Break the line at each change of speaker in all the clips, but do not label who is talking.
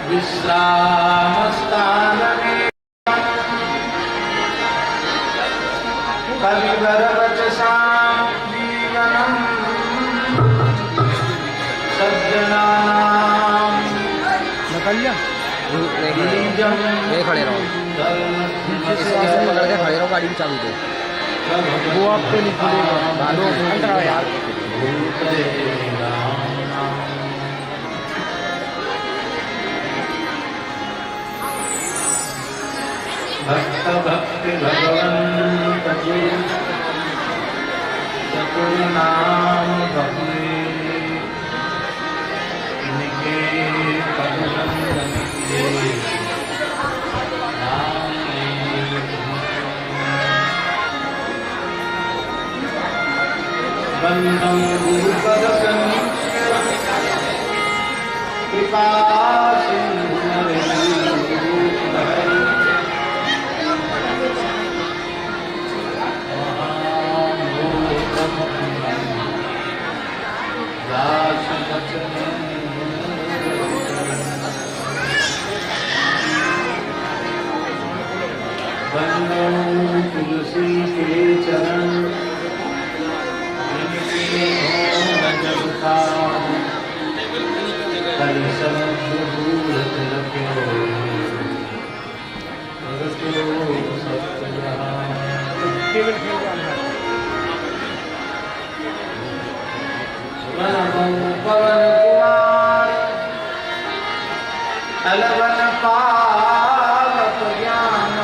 विश्रामस्थान कविवरवचसां जीवनं सज्जनानां बीजं
ये खड़े रहो, इसे पकड़ के खड़े रहो, गाड़ी भी चालू दो। वो आपको नहीं खुलेगा, अंदर आओ यार।
भक्त भक्ति भगवंत जी चतुर नाम भक्ति इनके पदनंदन किए बंदं गुरुपद कृपा सिंधु बंदो तुलसी के चरण इनके हों जग पावन हरि समुद्र दूरत रखो पवन कुमार अलवन पावक ज्ञान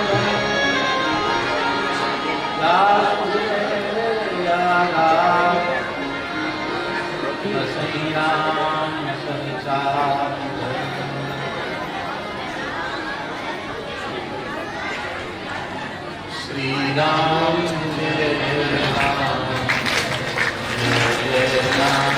श्री राम जय राम जय राम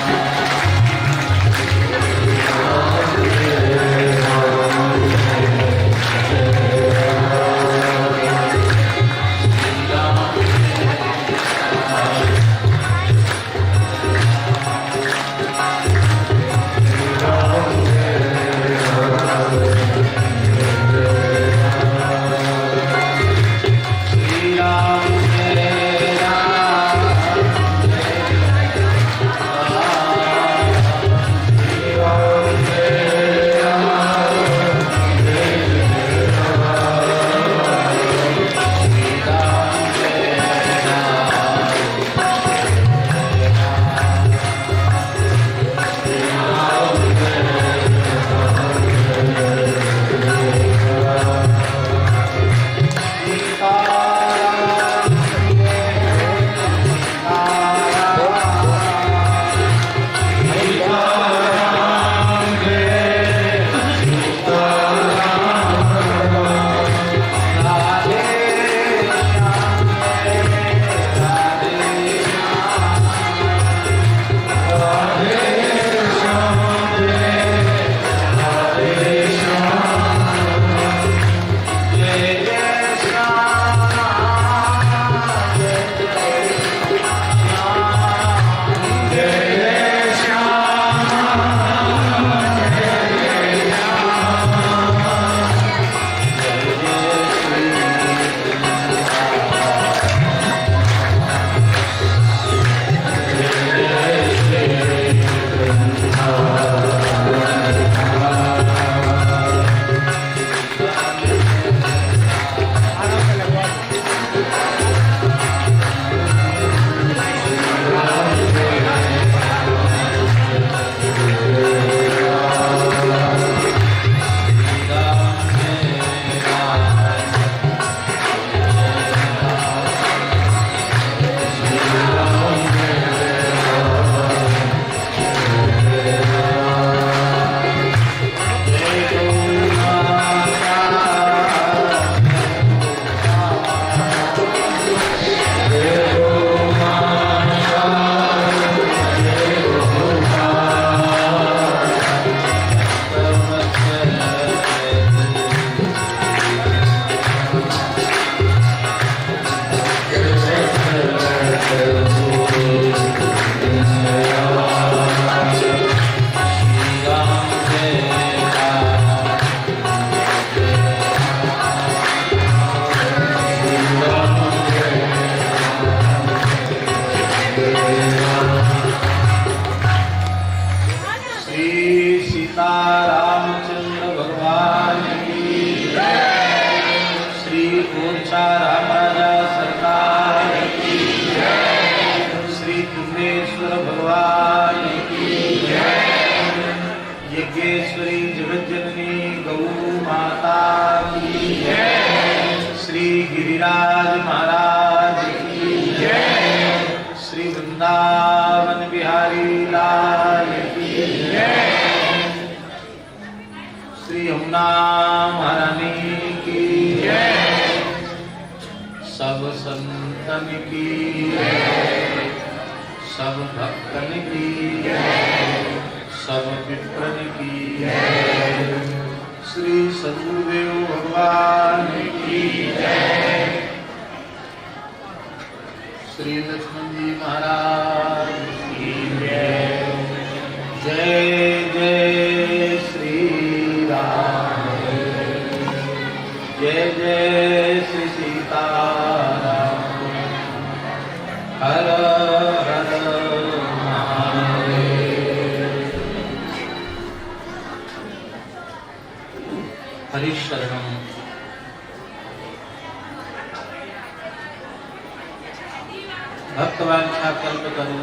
कोचा राम राजा सरकार की जय। श्री कुंडेश्वर भगवान की जय। यज्ञेश्वरी जगज्जननी गौ माता की जय। श्री गिरिराज महाराज की जय। श्री वृंदावन बिहारी लाल की जय। श्री यमुना महारानी की जय। सब संतन की जय। सब भक्तन की जय। सब विप्रन की जय। श्री सद्गुरुदेव भगवान की जय। श्री लक्ष्मण जी महाराज की जय। जय जय श्री राम। जय जय श्री सीताराम। हर हर महादेव। हरिशरणम। भक्तवांछा कल्पतरु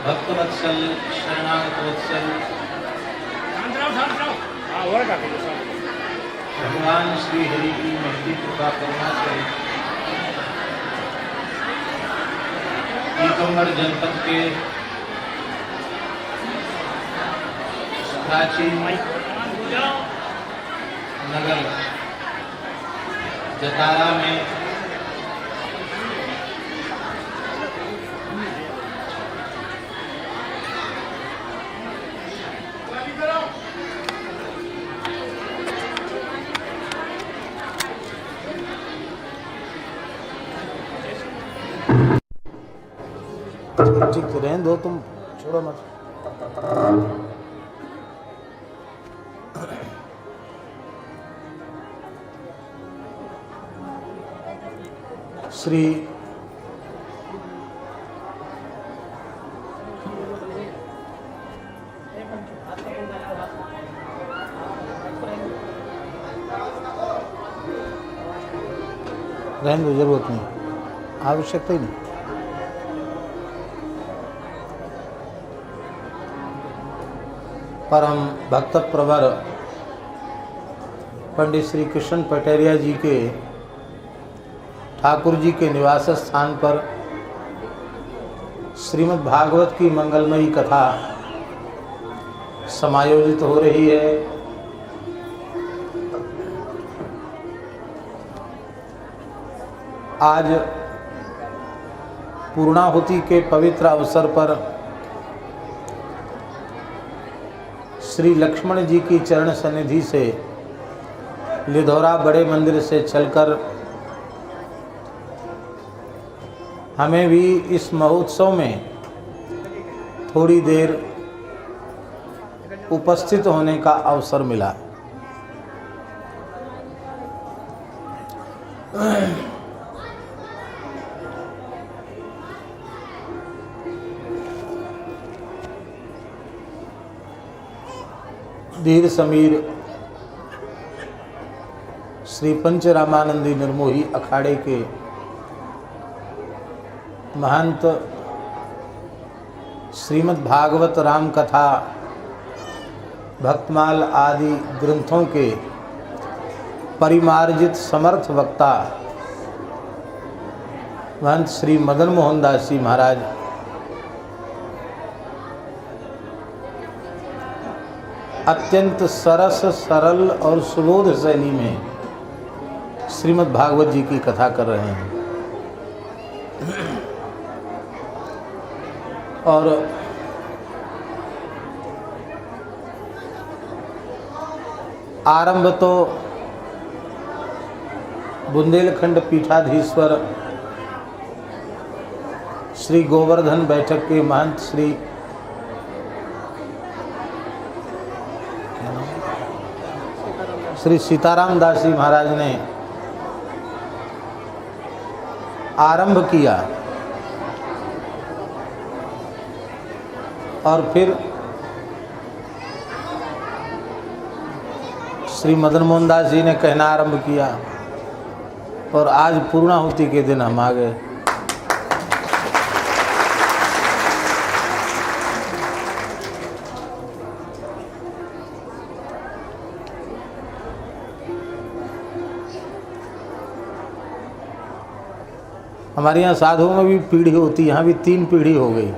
भक्तवत्सल शरणागत वत्सल भगवान श्री हरि की महती कृपा करना से पीतम्बर जनपद के प्राचीन नगर जतारा में
ठीक तो रहने दो, तुम छोड़ो मत। श्री रहने दो, जरूरत नहीं, आवश्यकता ही नहीं। परम भक्त प्रवर पंडित श्री कृष्ण पटेरिया जी के ठाकुर जी के निवास स्थान पर श्रीमद् भागवत की मंगलमयी कथा समायोजित हो रही है। आज पूर्णाहुति के पवित्र अवसर पर श्री लक्ष्मण जी की चरण सन्निधि से लिधौरा बड़े मंदिर से चलकर हमें भी इस महोत्सव में थोड़ी देर उपस्थित होने का अवसर मिला। धीर समीर श्री पंचरामानंदी निर्मोही अखाड़े के महंत श्रीमद् भागवत राम कथा भक्तमाल आदि ग्रंथों के परिमार्जित समर्थ वक्ता महंत श्री मदन मोहन दास जी महाराज अत्यंत सरस सरल और सुबोध शैली में श्रीमद् भागवत जी की कथा कर रहे हैं। और आरंभ तो बुंदेलखंड पीठाधीश्वर श्री गोवर्धन बैठक के महंत श्री सीताराम दास जी महाराज ने आरंभ किया।
और फिर श्री मदन मोहन दास जी ने कहना आरंभ किया और आज पूर्णाहुति के दिन हम आ गए। हमारे यहाँ साधुओं में भी पीढ़ी होती है, यहाँ भी 3 पीढ़ी हो गई।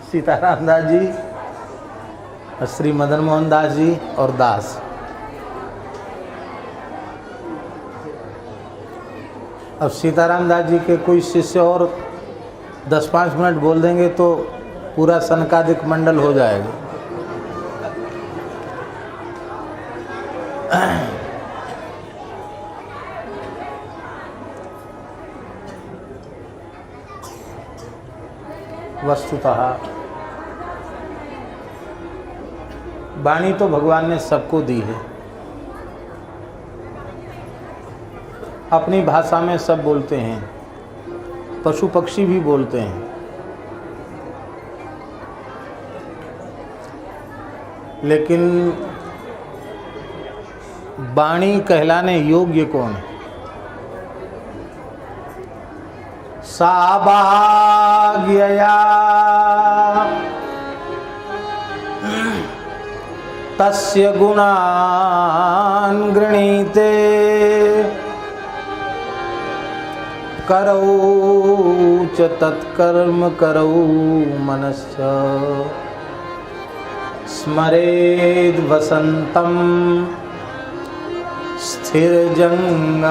सीताराम दास जी, श्री मदन मोहन दास जी और दास। अब सीताराम दास जी के कोई शिष्य और 10-5 मिनट बोल देंगे तो पूरा सनकादिक मंडल हो जाएगा। वस्तुतः वाणी तो भगवान ने सबको दी है, अपनी भाषा में सब बोलते हैं, पशु पक्षी भी बोलते हैं, लेकिन वाणी कहलाने योग्य कौन है? साभाग्यया तस्य गुणान् गृणीते करौ च तत्कर्म करौ मनश्च स्मरेद् वसन्तं स्थिरजंगमेषु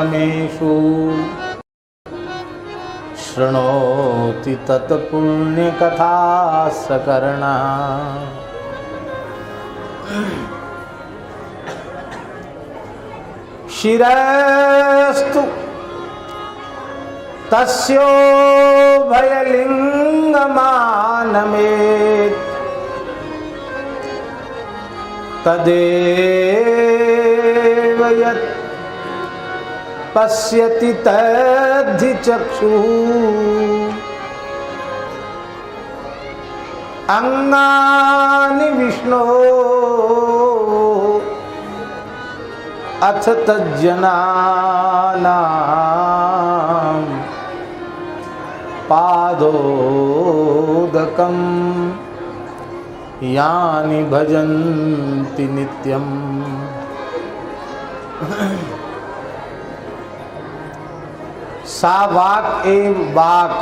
शृणोति तत्पुण्यकथा सकर्णः। शिरस्तु तस्यो भयलिंगमानमेत् तदेव यत् पश्यति तद्धि चक्षुः अंगानि विष्णो अथ तज्जनानां पादोदकं यानि भजन्ति नित्यम्। सा वाक् एव वाक्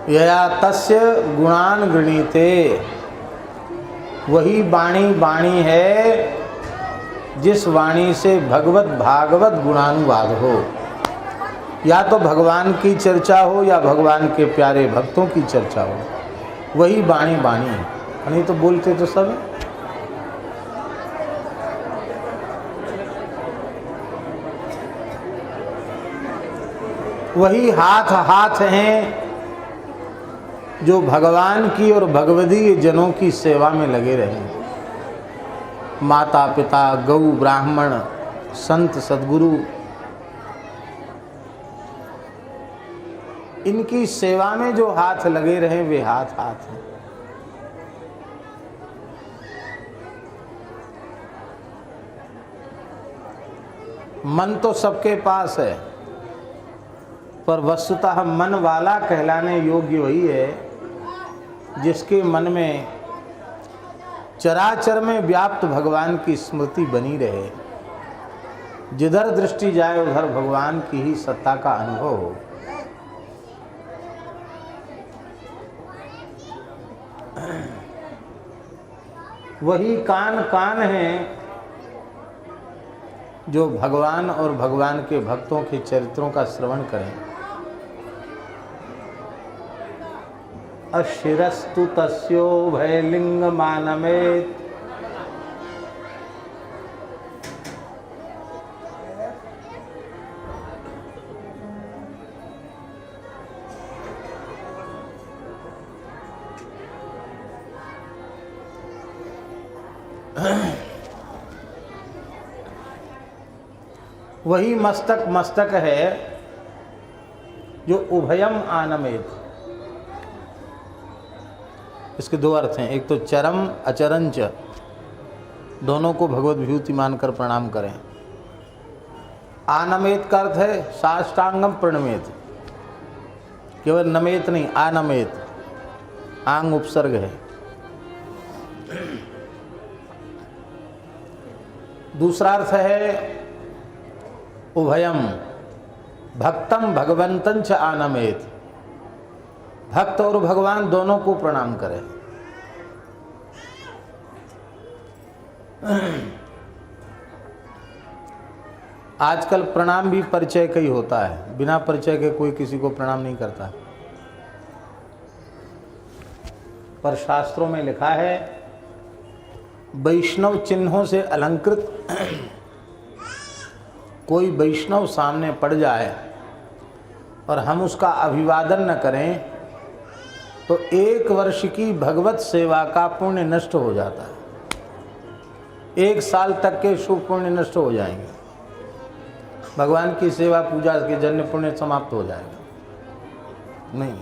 यया तस्य गुणान गृणीते, वही वाणी वाणी है जिस वाणी से भगवत भागवत गुणानुवाद हो। या तो भगवान की चर्चा हो या भगवान के प्यारे भक्तों की चर्चा हो, वही वाणी वाणी है। नहीं तो बोलते तो सब है। वही हाथ हाथ हैं जो भगवान की और भगवदीय जनों की सेवा में लगे रहे। माता पिता, गौ, ब्राह्मण, संत, सद्गुरु, इनकी सेवा में जो हाथ लगे रहे वे हाथ हाथ हैं। मन तो सबके पास है, पर वस्तुतः मन वाला कहलाने योग्य वही है जिसके मन में चराचर में व्याप्त भगवान की स्मृति बनी रहे। जिधर दृष्टि जाए उधर भगवान की ही सत्ता का अनुभव हो। वही कान कान है जो भगवान और भगवान के भक्तों के चरित्रों का श्रवण करें। अशिरस्तु तस्यो भयलिंग मानमेत, वही मस्तक मस्तक है जो उभयम आनमेत, इसके दो अर्थ हैं, एक तो चरम अचरंच, दोनों को भगवत विभूति मानकर प्रणाम करें। आनमेत का अर्थ है साष्टांगम प्रणमेत, केवल नमेत नहीं, आनमेत, आंग उपसर्ग है। दूसरा अर्थ है उभयम भक्तम भगवंतं च आनमेत, भक्त और भगवान दोनों को प्रणाम करें। आजकल प्रणाम भी परिचय का ही होता है, बिना परिचय के कोई किसी को प्रणाम नहीं करता। पर शास्त्रों में लिखा है वैष्णव चिन्हों से अलंकृत कोई वैष्णव सामने पड़ जाए और हम उसका अभिवादन न करें तो 1 वर्ष की भगवत सेवा का पुण्य नष्ट हो जाता है। 1 साल तक के शुभ पुण्य नष्ट हो जाएंगे, भगवान की सेवा पूजा के जन्य पुण्य समाप्त हो जाएगा। नहीं,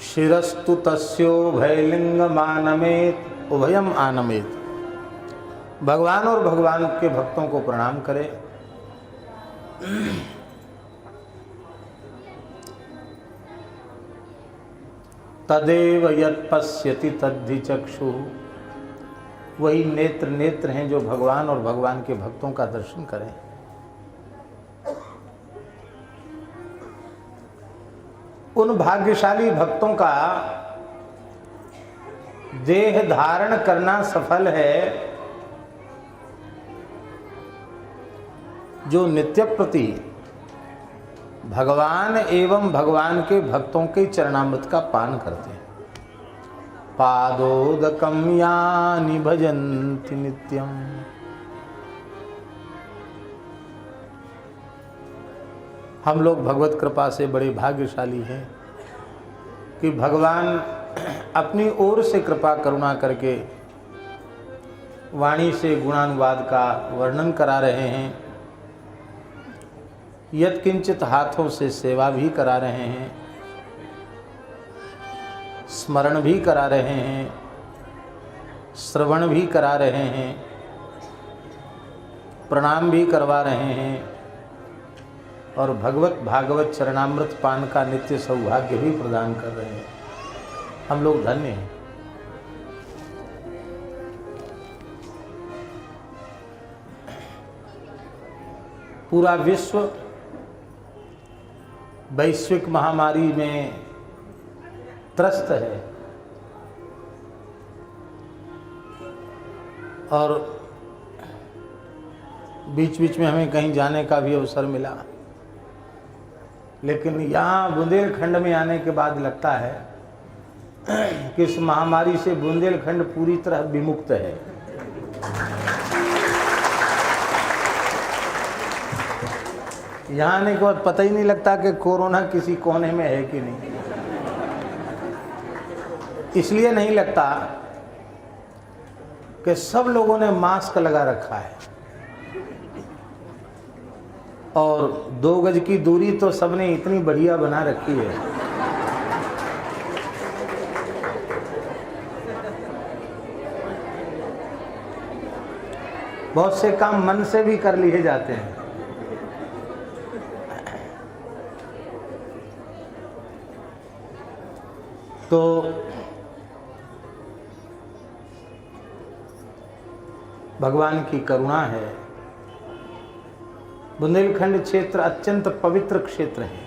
शिरस्तु तस्योभयलिंगम आनमेत, उभयम आनमेत, भगवान और भगवान के भक्तों को प्रणाम करें। तदेव यत् पश्यति तद्धि चक्षु, वही नेत्र हैं जो भगवान और भगवान के भक्तों का दर्शन करें। उन भाग्यशाली भक्तों का देह धारण करना सफल है जो नित्य प्रति भगवान एवं भगवान के भक्तों के चरणामृत का पान करते हैं। पादोदकम यानि भजन्ति नित्यम, हम लोग भगवत कृपा से बड़े भाग्यशाली हैं कि भगवान अपनी ओर से कृपा करुणा करके वाणी से गुणानुवाद का वर्णन करा रहे हैं, यत्किंचित हाथों से सेवा भी करा रहे हैं, स्मरण भी करा रहे हैं, श्रवण भी करा रहे हैं, प्रणाम भी करवा रहे हैं और भगवत भागवत चरणामृत पान का नित्य सौभाग्य भी प्रदान कर रहे हैं। हम लोग धन्य हैं। पूरा विश्व वैश्विक महामारी में त्रस्त है और बीच बीच में हमें कहीं जाने का भी अवसर मिला, लेकिन यहाँ बुंदेलखंड में आने के बाद लगता है कि इस महामारी से बुंदेलखंड पूरी तरह विमुक्त है। यहाँ आने के बाद पता ही नहीं लगता कि कोरोना किसी कोने में है कि नहीं। इसलिए नहीं लगता कि सब लोगों ने मास्क लगा रखा है और 2 गज की दूरी तो सबने इतनी बढ़िया बना रखी है। बहुत से काम मन से भी कर लिए जाते हैं। तो भगवान की करुणा है। बुंदेलखंड क्षेत्र अत्यंत पवित्र क्षेत्र है।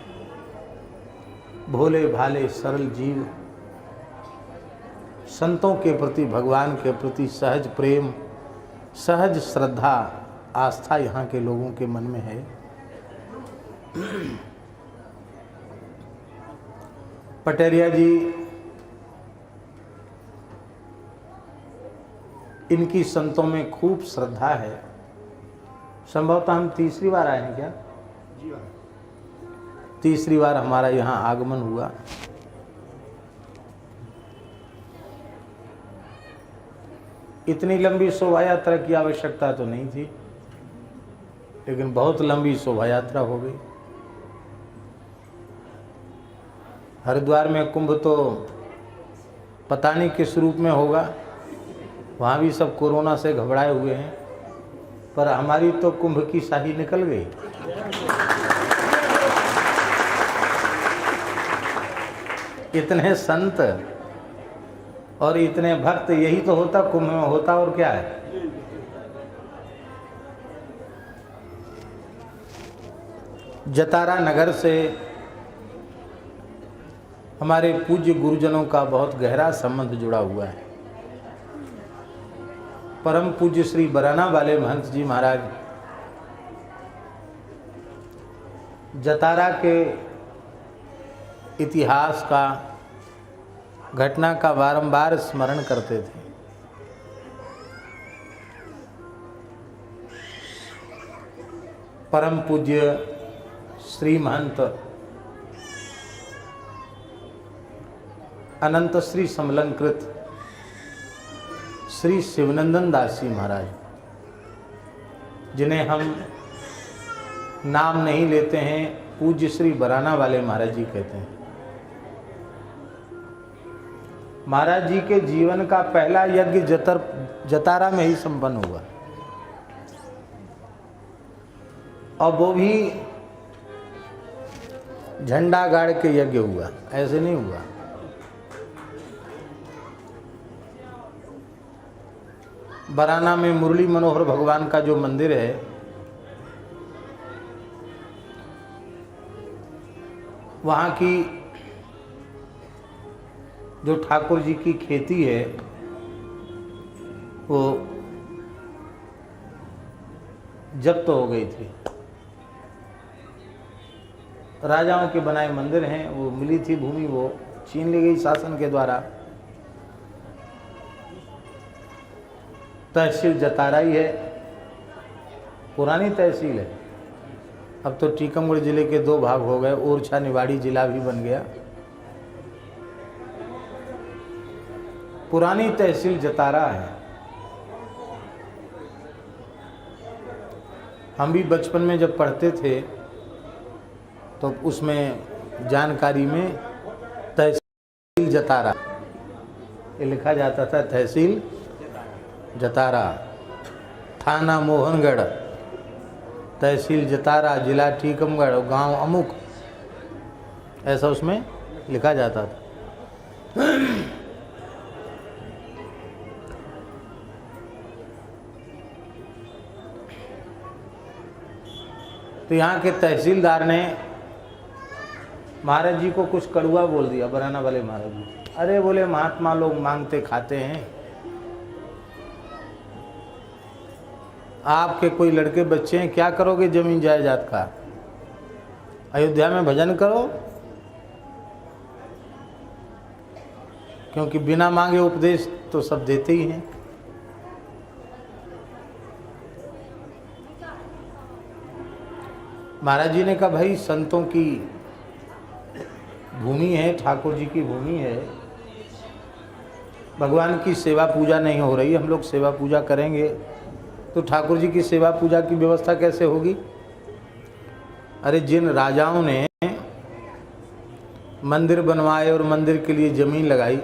भोले भाले सरल जीव संतों के प्रति, भगवान के प्रति सहज प्रेम, सहज श्रद्धा, आस्था यहाँ के लोगों के मन में है। पटेरिया जी, इनकी संतों में खूब श्रद्धा है। संभवतः हम 3री बार आए हैं क्या? जी हाँ, 3री बार हमारा यहाँ आगमन हुआ। इतनी लंबी शोभा यात्रा की आवश्यकता तो नहीं थी, लेकिन बहुत लंबी शोभा यात्रा हो गई। हरिद्वार में कुंभ तो पता नहीं किस रूप में होगा, वहाँ भी सब कोरोना से घबराए हुए हैं, पर हमारी तो कुंभ की शाही निकल गई। इतने संत और इतने भक्त, यही तो होता कुंभ में होता, और क्या है। जतारा नगर से हमारे पूज्य गुरुजनों का बहुत गहरा संबंध जुड़ा हुआ है। परम पूज्य श्री बराना वाले महंत जी महाराज जतारा के इतिहास का, घटना का बारंबार स्मरण करते थे। परम पूज्य श्री महंत अनंत श्री समलंकृत श्री शिवनंदन दास जी महाराज, जिन्हें हम नाम नहीं लेते हैं, पूज्य श्री बराना वाले महाराज जी कहते हैं। महाराज जी के जीवन का पहला यज्ञ जतारा में ही संपन्न हुआ, और वो भी झंडा गाड़ के यज्ञ हुआ, ऐसे नहीं हुआ। बराना में मुरली मनोहर भगवान का जो मंदिर है, वहाँ की जो ठाकुर जी की खेती है वो जब्त हो गई थी। राजाओं के बनाए मंदिर हैं, वो मिली थी भूमि, वो छीन ली गई शासन के द्वारा। तहसील जतारा ही है, पुरानी तहसील है। अब तो टीकमगढ़ जिले के 2 भाग हो गए, ओरछा निवाड़ी जिला भी बन गया। पुरानी तहसील जतारा है। हम भी बचपन में जब पढ़ते थे तो उसमें जानकारी में तहसील जतारा ये लिखा जाता था, तहसील जतारा, थाना मोहनगढ़, तहसील जतारा, जिला टीकमगढ़, गांव अमुक, ऐसा उसमें लिखा जाता था। तो यहाँ के तहसीलदार ने महाराज जी को कुछ कड़वा बोल दिया, बराना वाले महाराज जी। अरे बोले, महात्मा लोग मांगते खाते हैं, आपके कोई लड़के बच्चे हैं, क्या करोगे जमीन जायदाद का? अयोध्या में भजन करो, क्योंकि बिना मांगे उपदेश तो सब देते ही हैं। महाराज जी ने कहा, भाई संतों की भूमि है, ठाकुर जी की भूमि है, भगवान की सेवा पूजा नहीं हो रही, हम लोग सेवा पूजा करेंगे तो ठाकुर जी की सेवा पूजा की व्यवस्था कैसे होगी? अरे जिन राजाओं ने मंदिर बनवाए और मंदिर के लिए जमीन लगाई,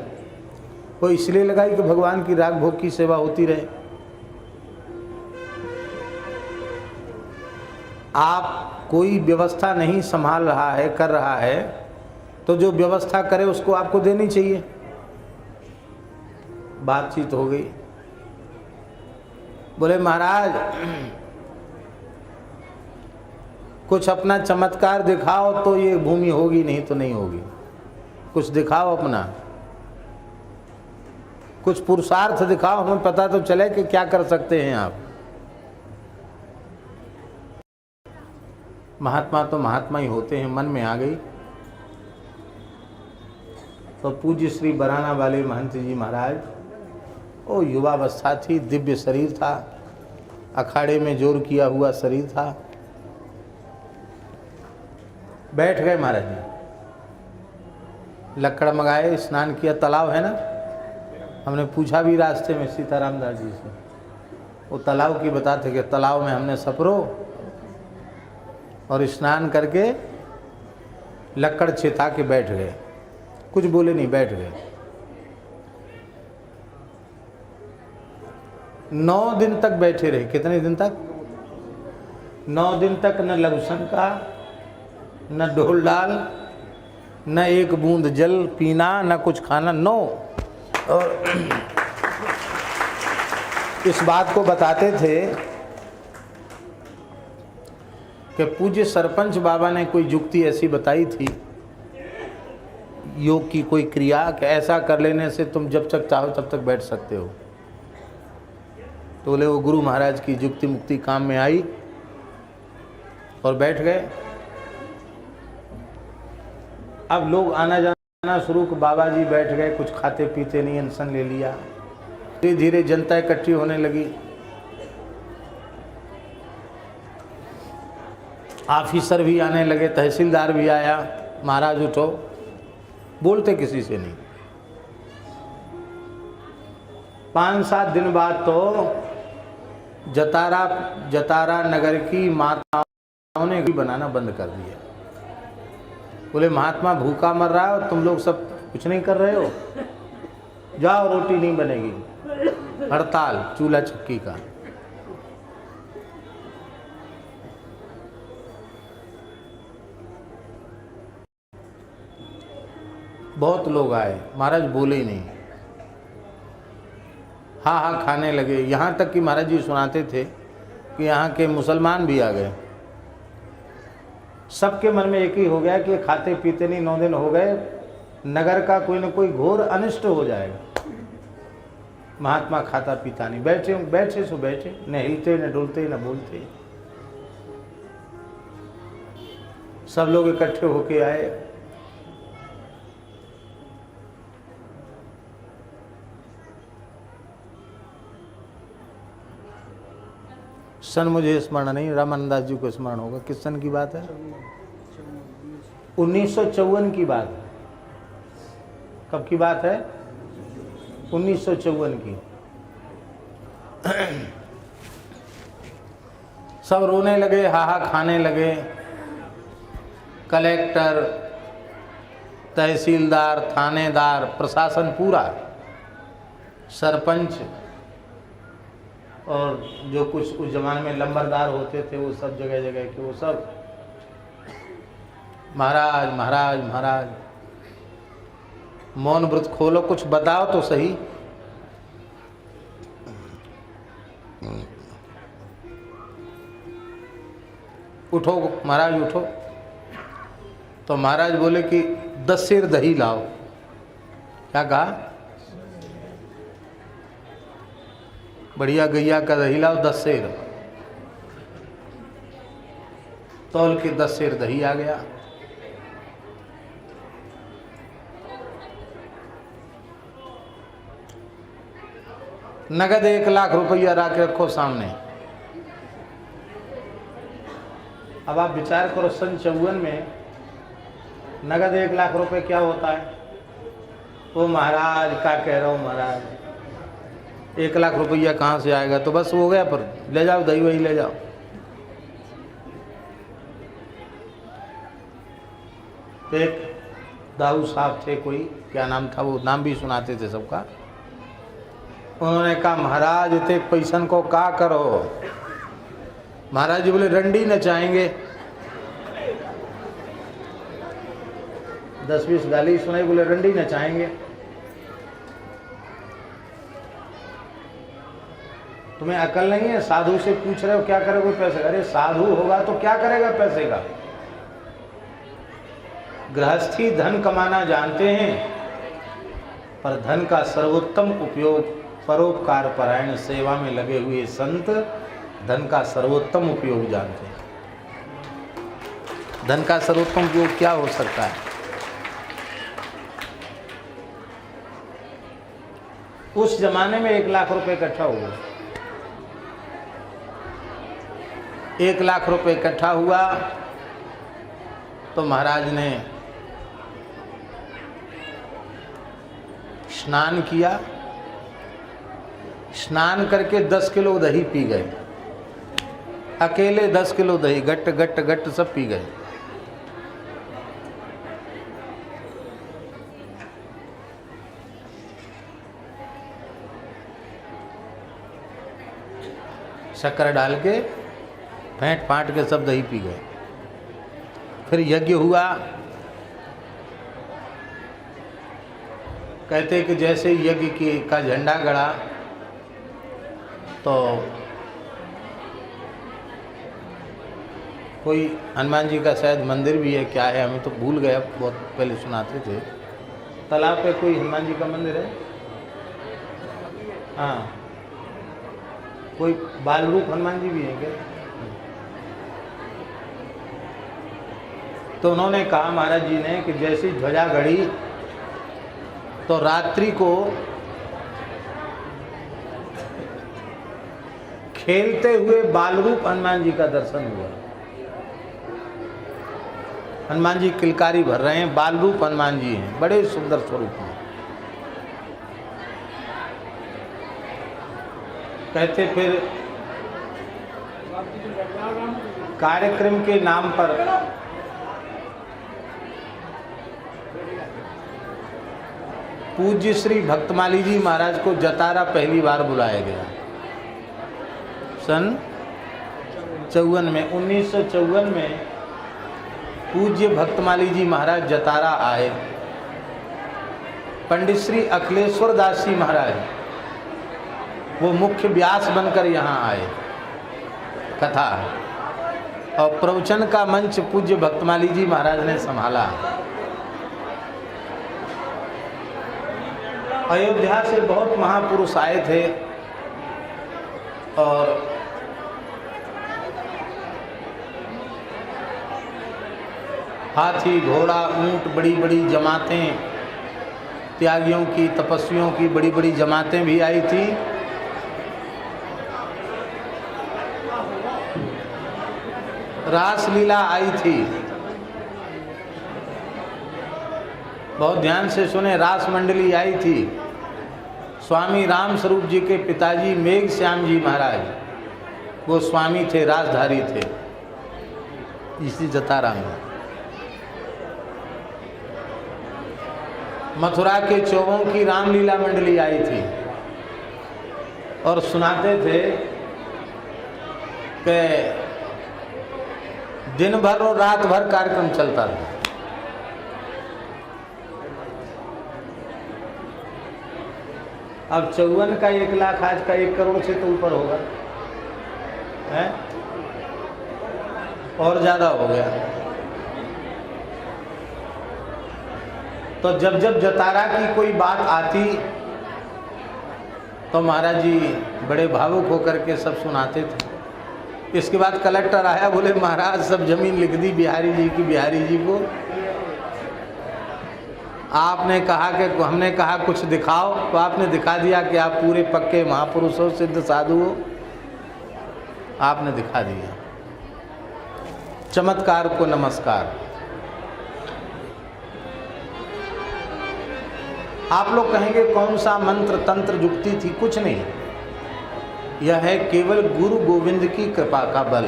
वो इसलिए लगाई कि भगवान की राग भोग की सेवा होती रहे। आप कोई व्यवस्था नहीं संभाल रहा है, कर रहा है, तो जो व्यवस्था करे उसको आपको देनी चाहिए। बातचीत हो गई। बोले, महाराज कुछ अपना चमत्कार दिखाओ तो ये भूमि होगी, नहीं तो नहीं होगी। कुछ दिखाओ अपना, कुछ पुरुषार्थ दिखाओ, हमें पता तो चले कि क्या कर सकते हैं आप। महात्मा तो महात्मा ही होते हैं, मन में आ गई तो पूज्य श्री बराना वाले महंत जी महाराज, ओ युवावस्था थी, दिव्य शरीर था, अखाड़े में जोर किया हुआ शरीर था। बैठ गए महाराज जी, लकड़ मंगाए, स्नान किया, तालाब है ना, हमने पूछा भी रास्ते में सीताराम दास जी से, वो तालाब की बताते कि तालाब में हमने सपरो और स्नान करके लक्कड़ छिता के बैठ गए, कुछ बोले नहीं, बैठ गए। 9 दिन तक बैठे रहे। कितने दिन तक? 9 दिन तक न लघुसन का, न ढोल डाल, न एक बूंद जल पीना, न कुछ खाना, 9। और इस बात को बताते थे कि पूज्य सरपंच बाबा ने कोई युक्ति ऐसी बताई थी, योग की कोई क्रिया, कि ऐसा कर लेने से तुम जब तक चाहो तब तक बैठ सकते हो। तो बोले वो गुरु महाराज की युक्ति मुक्ति काम में आई और बैठ गए। अब लोग आना जाना शुरू, बाबा जी बैठ गए, कुछ खाते पीते नहीं, अनशन ले लिया। धीरे धीरे जनता इकट्ठी होने लगी, ऑफिसर भी आने लगे, तहसीलदार भी आया। महाराज उठो, बोलते किसी से नहीं। 5-7 दिन बाद तो जतारा नगर की माताओं ने भी बनाना बंद कर दिया। बोले महात्मा भूखा मर रहा है और तुम लोग सब कुछ नहीं कर रहे हो, जाओ रोटी नहीं बनेगी, हड़ताल चूल्हा चक्की का। बहुत लोग आए, महाराज बोले ही नहीं, हाँ हाँ खाने लगे। यहाँ तक कि महाराज जी सुनाते थे कि यहाँ के मुसलमान भी आ गए। सबके मन में एक ही हो गया कि खाते पीते नहीं, 9 दिन हो गए, नगर का कोई न कोई घोर अनिष्ट हो जाएगा। महात्मा खाता पीता नहीं, बैठे सो बैठे, न हिलते न डुलते न बोलते। सब लोग इकट्ठे होके आए। सन मुझे स्मरण नहीं, रामानंद दास जी को स्मरण होगा। किस सन की बात है? 1954 की बात है। कब की बात है? 1954 की। सब रोने लगे, हाहा खाने लगे। कलेक्टर, तहसीलदार, थानेदार, प्रशासन पूरा, सरपंच और जो कुछ उस जमाने में लंबरदार होते थे वो सब जगह जगह के, वो सब महाराज महाराज महाराज, मौन व्रत खोलो, कुछ बताओ तो सही। उठो महाराज उठो। तो महाराज बोले कि 10 सेर दही लाओ। क्या कहा? बढ़िया गैया का दही लाओ 10 सेर। तौल के 10 सेर दही आ गया। नगद 1 लाख रुपया रख के रखो सामने। अब आप विचार करो, सन 54 में नगद 1 लाख रुपए क्या होता है? वो महाराज क्या कह रहा हूँ महाराज, 1 लाख रुपया कहाँ से आएगा? तो बस हो गया, पर ले जाओ दही वही ले जाओ। एक दाऊ साहब थे, कोई क्या नाम था, वो नाम भी सुनाते थे सबका। उन्होंने कहा महाराज इतने पैसन को क्या करो? महाराज जी बोले रंडी नचाएंगे। 10-20 गाली सुनाई, बोले रंडी नचाएंगे। तुम्हें अकल नहीं है? साधु से पूछ रहे हो क्या करोगे पैसे? अरे साधु होगा तो क्या करेगा पैसे का? गृहस्थी धन कमाना जानते हैं, पर धन का सर्वोत्तम उपयोग परोपकार परायण सेवा में लगे हुए संत धन का सर्वोत्तम उपयोग जानते हैं। धन का सर्वोत्तम उपयोग क्या हो सकता है? उस जमाने में 1 लाख रुपए इकट्ठा हुआ। 1 लाख रुपए इकट्ठा हुआ तो महाराज ने स्नान किया, स्नान करके 10 किलो दही पी गए, अकेले 10 किलो दही गट्ट गट्ट गट्ट सब पी गए। शक्कर डाल के फेंट फाट के सब दही पी गए। फिर यज्ञ हुआ। कहते कि जैसे यज्ञ का झंडा गड़ा तो कोई हनुमान जी का शायद मंदिर भी है, क्या है हमें तो भूल गया, बहुत पहले सुनाते थे। तालाब पे कोई हनुमान जी का मंदिर है, हाँ, कोई बाल रूप हनुमान जी भी है क्या? तो उन्होंने कहा महाराज जी ने कि जैसी ध्वजा गड़ी तो रात्रि को खेलते हुए बाल रूप हनुमान जी का दर्शन हुआ। हनुमान जी किलकारी भर रहे हैं, बाल रूप हनुमान जी हैं, बड़े सुंदर स्वरूप में। कहते फिर कार्यक्रम के नाम पर पूज्य श्री भक्तमाली जी महाराज को जतारा पहली बार बुलाया गया सन 54 में। 1954 में पूज्य भक्तमाली जी महाराज जतारा आए। पंडित श्री अखिलेश्वर दास जी महाराज वो मुख्य व्यास बनकर यहाँ आए कथा, और प्रवचन का मंच पूज्य भक्तमाली जी महाराज ने संभाला। अयोध्या से बहुत महापुरुष आए थे और हाथी घोड़ा ऊंट बड़ी बड़ी जमातें, त्यागियों की तपस्वियों की बड़ी बड़ी जमातें भी आई थी। रासलीला आई थी, बहुत ध्यान से सुने, रास मंडली आई थी। स्वामी राम स्वरूप जी के पिताजी मेघ श्याम जी महाराज वो स्वामी थे, राजधारी थे इसी जतारा में। मथुरा के चौबों की रामलीला मंडली आई थी और सुनाते थे कि दिन भर और रात भर कार्यक्रम चलता था। अब 54 का 1 लाख आज का 1 करोड़ से तो ऊपर होगा, है और ज़्यादा हो गया। तो जब जब जतारा की कोई बात आती तो महाराज जी बड़े भावुक होकर के सब सुनाते थे। इसके बाद कलेक्टर आया, बोले महाराज सब जमीन लिख दी बिहारी जी की, बिहारी जी को। आपने कहा कि हमने कहा कुछ दिखाओ, तो आपने दिखा दिया कि आप पूरे पक्के महापुरुष हो, सिद्ध साधु हो, आपने दिखा दिया। चमत्कार को नमस्कार। आप लोग कहेंगे कौन सा मंत्र तंत्र युक्ति थी? कुछ नहीं, यह है केवल गुरु गोविंद की कृपा का बल।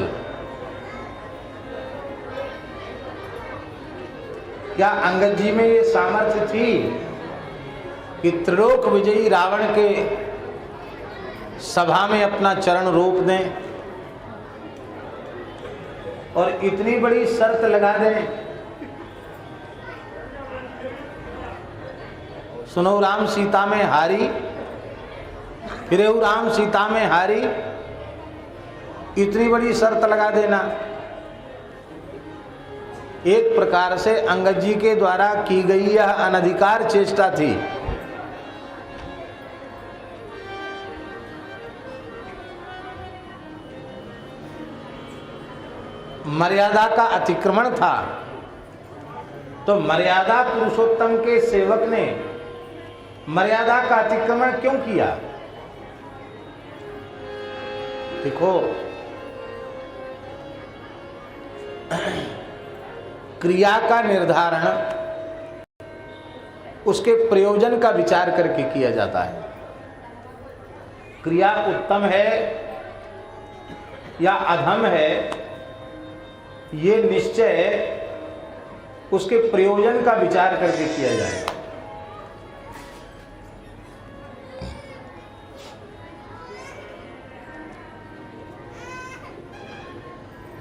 क्या अंगद जी में ये सामर्थ्य थी कि त्रिलोक विजयी रावण के सभा में अपना चरण रोप दें और इतनी बड़ी शर्त लगा दें, सुनो राम सीता में हारी, फिरेऊ राम सीता में हारी, इतनी बड़ी शर्त लगा देना? एक प्रकार से अंगद जी के द्वारा की गई यह अनधिकार चेष्टा थी। मर्यादा का अतिक्रमण था। तो मर्यादा पुरुषोत्तम के सेवक ने मर्यादा का अतिक्रमण क्यों किया? देखो, क्रिया का निर्धारण उसके प्रयोजन का विचार करके किया जाता है। क्रिया उत्तम है या अधम है, ये निश्चय उसके प्रयोजन का विचार करके किया जाएगा।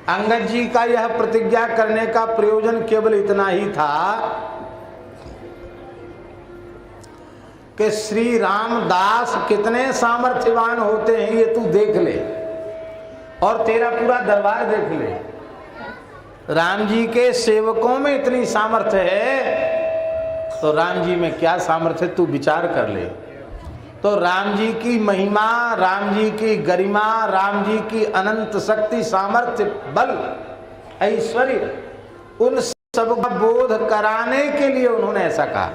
अंगद जी का यह प्रतिज्ञा करने का प्रयोजन केवल इतना ही था कि श्री रामदास कितने सामर्थ्यवान होते हैं ये तू देख ले और तेरा पूरा दरबार देख ले। राम जी के सेवकों में इतनी सामर्थ्य है तो राम जी में क्या सामर्थ्य तू विचार कर ले। तो राम जी की महिमा, राम जी की गरिमा, राम जी की अनंत शक्ति, सामर्थ्य, बल, ऐश्वर्य, उन सब का बोध कराने के लिए उन्होंने ऐसा कहा।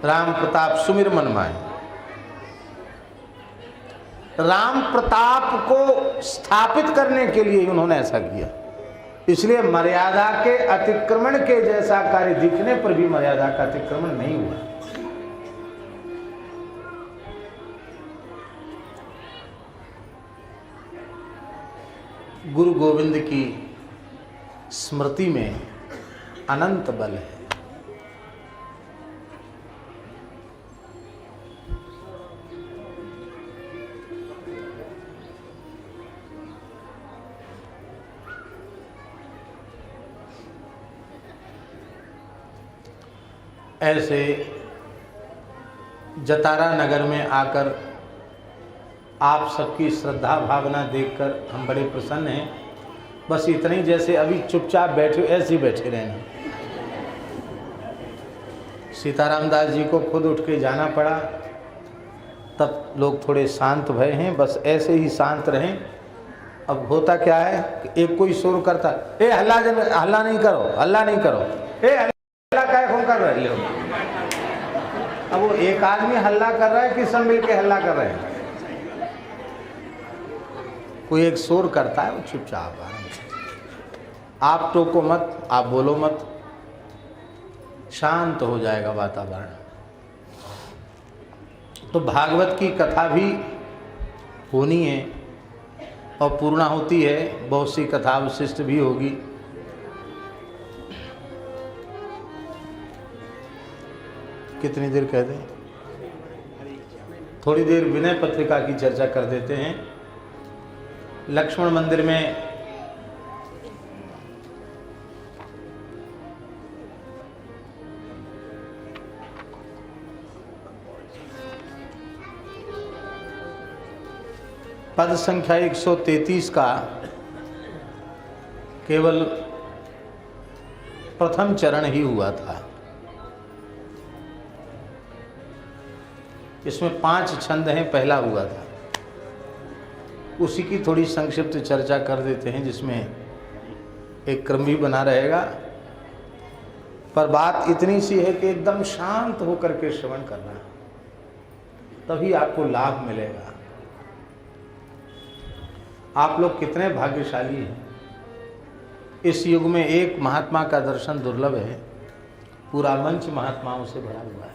राम प्रताप सुमिर मन माए। राम प्रताप को स्थापित करने के लिए उन्होंने ऐसा किया। इसलिए मर्यादा के अतिक्रमण के जैसा कार्य दिखने पर भी मर्यादा का अतिक्रमण नहीं हुआ। गुरु गोविंद की स्मृति में अनंत बल है। ऐसे जतारा नगर में आकर आप सबकी श्रद्धा भावना देखकर हम बड़े प्रसन्न हैं। बस इतनी, जैसे अभी चुपचाप बैठे ऐसे ही बैठे रहना। सीताराम दास जी को खुद उठ के जाना पड़ा, तब लोग थोड़े शांत भय हैं, बस ऐसे ही शांत रहें। अब होता क्या है कि एक कोई शोर करता, ए हल्ला नहीं करो, हल्ला नहीं करो, ए हल्ला काय खून कर रहे हो। अब वो एक आदमी हल्ला कर रहा है कि सब मिलके हल्ला कर रहे हैं। कोई एक शोर करता है, वो चुपचाप आप टोको मत, आप बोलो मत, शांत हो जाएगा वातावरण। तो भागवत की कथा भी होनी है और पूर्णा होती है, बहुत सी कथा विशिष्ट भी होगी। कितनी देर कह दें? थोड़ी देर विनय पत्रिका की चर्चा कर देते हैं। लक्ष्मण मंदिर में पद संख्या 133 का केवल प्रथम चरण ही हुआ था। इसमें 5 छंद हैं, पहला हुआ था। उसी की थोड़ी संक्षिप्त चर्चा कर देते हैं, जिसमें एक क्रम भी बना रहेगा। पर बात इतनी सी है कि एकदम शांत होकर के श्रवण करना, तभी आपको लाभ मिलेगा। आप लोग कितने भाग्यशाली हैं। इस युग में एक महात्मा का दर्शन दुर्लभ है, पूरा मंच महात्माओं से भरा हुआ है।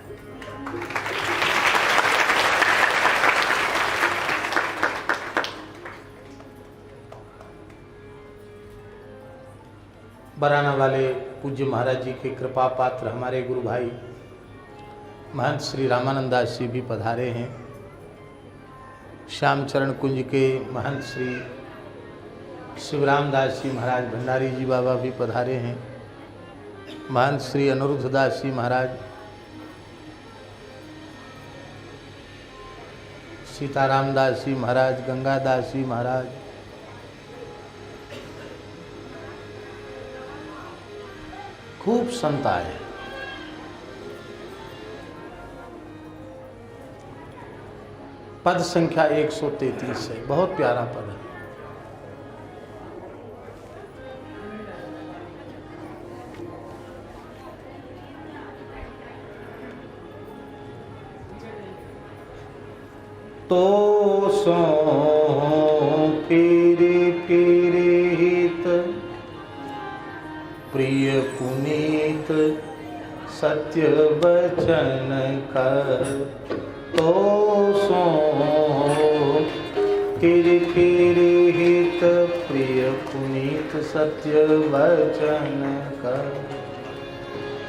बराना वाले पूज्य महाराज जी के कृपा पात्र हमारे गुरु भाई महंत श्री रामानंद दास जी भी पधारे हैं। श्यामचरण कुंज के महंत श्री शिवराम दास जी महाराज भंडारी जी बाबा भी पधारे हैं। महंत श्री अनिरुद्ध दास जी महाराज, सीताराम दास जी महाराज, गंगा दास जी महाराज, खूब संत आए। पद संख्या 133 है, बहुत प्यारा पद है। तो सो फिर हित प्रिय पुनीत सत्य वचन कर तो सो किरकिरिहित प्रिय पुनीत सत्य वचन कर।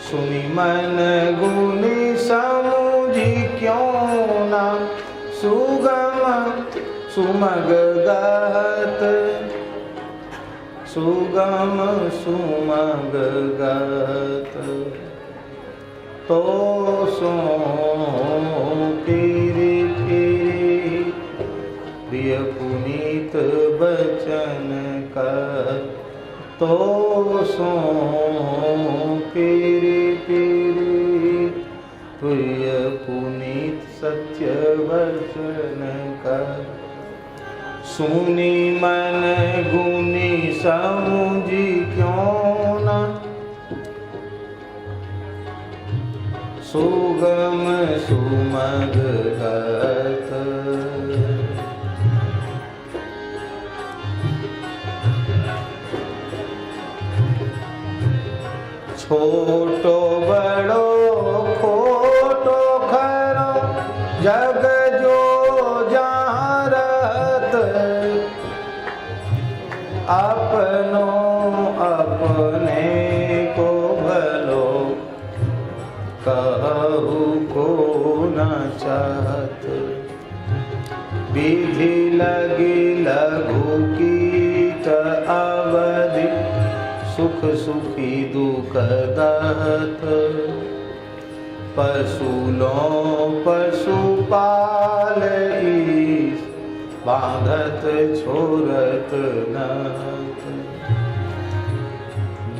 सुनि मन गुनी समुझी क्यों ना सुगम सुमग गहत, सुगम सुमग गहत। तो सो किरकिरि प्रिय पुनीत बचन कर। तो सो किरकिरि प्रिय पुनीत सत्य वचन कर। सुनी मन गुनी समुझी क्यों न सुगम सुमग गत। छोटो बड़ो खोटो खरो जग जो जहाँ रहत। अपनो अपने को भलो कहू को न चाहत। विधि लगी लघु कीट अवधि सुख सुखी दुख दहत। पशुलो पशुपाल ईश बांधत छोरत नत।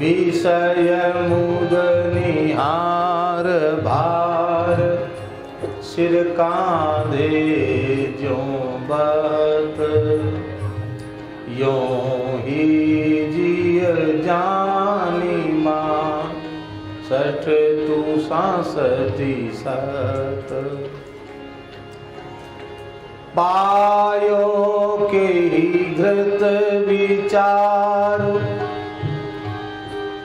विषय मुद निहार भार सिर कांधे ज्यों बत। यों ही जिय जानी मां सठ तू सांसती सत। पायो के ही घृत विचारु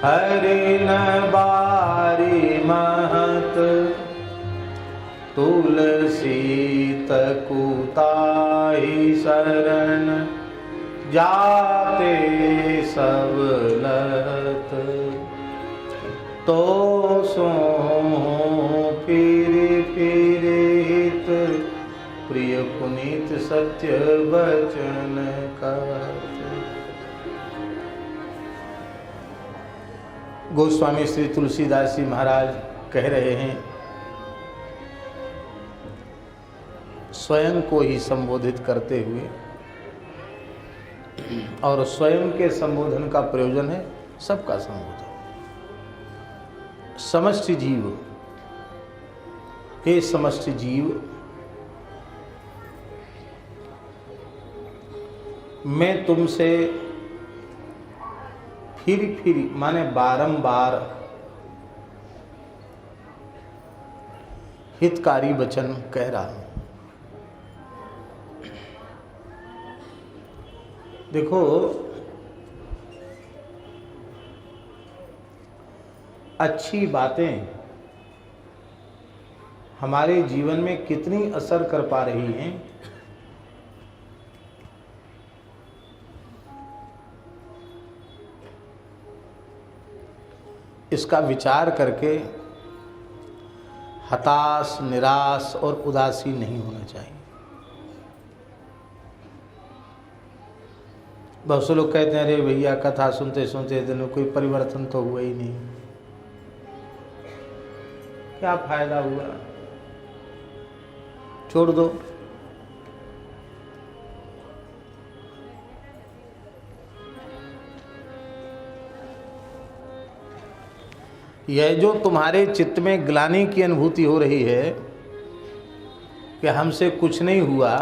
हरिन बारी महत। तुलसी तकुताई शरण जाते सब लत। तो सो किरकिरिहित प्रिय पुनीत सत्य वचन कहत। गोस्वामी श्री तुलसीदास जी महाराज कह रहे हैं, स्वयं को ही संबोधित करते हुए, और स्वयं के संबोधन का प्रयोजन है सबका संबोधन। समष्टि जीव, हे समष्टि जीव, मैं तुमसे फिर माने बारंबार हितकारी वचन कह रहा हूं। देखो, अच्छी बातें हमारे जीवन में कितनी असर कर पा रही हैं, इसका विचार करके हताश, निराश और उदासीन नहीं होना चाहिए। बहुत से लोग कहते हैं, अरे भैया कथा सुनते सुनते दिन कोई परिवर्तन तो हुआ ही नहीं, क्या फायदा हुआ, छोड़ दो। यह जो तुम्हारे चित्त में ग्लानि की अनुभूति हो रही है कि हमसे कुछ नहीं हुआ,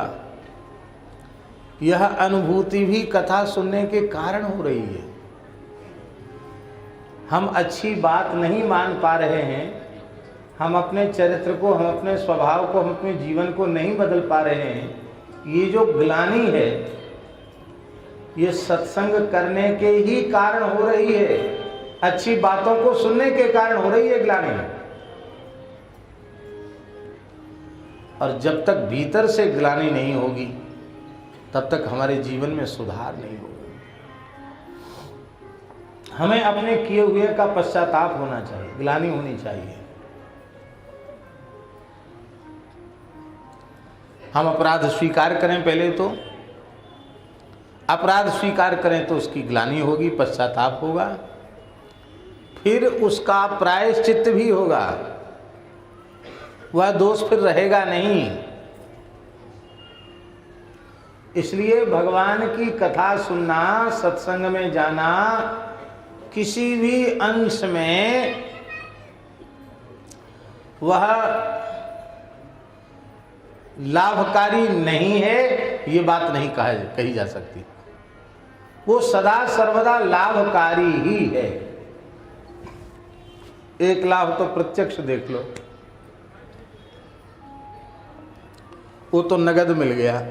यह अनुभूति भी कथा सुनने के कारण हो रही है। हम अच्छी बात नहीं मान पा रहे हैं, हम अपने चरित्र को, हम अपने स्वभाव को, हम अपने जीवन को नहीं बदल पा रहे हैं। ये जो ग्लानि है, ये सत्संग करने के ही कारण हो रही है, अच्छी बातों को सुनने के कारण हो रही है ग्लानि। और जब तक भीतर से ग्लानि नहीं होगी तब तक हमारे जीवन में सुधार नहीं होगा। हमें अपने किए हुए का पश्चाताप होना चाहिए, ग्लानि होनी चाहिए। हम अपराध स्वीकार करें, पहले तो अपराध स्वीकार करें तो उसकी ग्लानि होगी, पश्चाताप होगा, फिर उसका प्रायश्चित्त भी होगा, वह दोष फिर रहेगा नहीं। इसलिए भगवान की कथा सुनना, सत्संग में जाना किसी भी अंश में वह लाभकारी नहीं है, ये बात नहीं कही जा सकती। वो सदा सर्वदा लाभकारी ही है। एक लाभ तो प्रत्यक्ष देख लो, वो तो नगद मिल गया।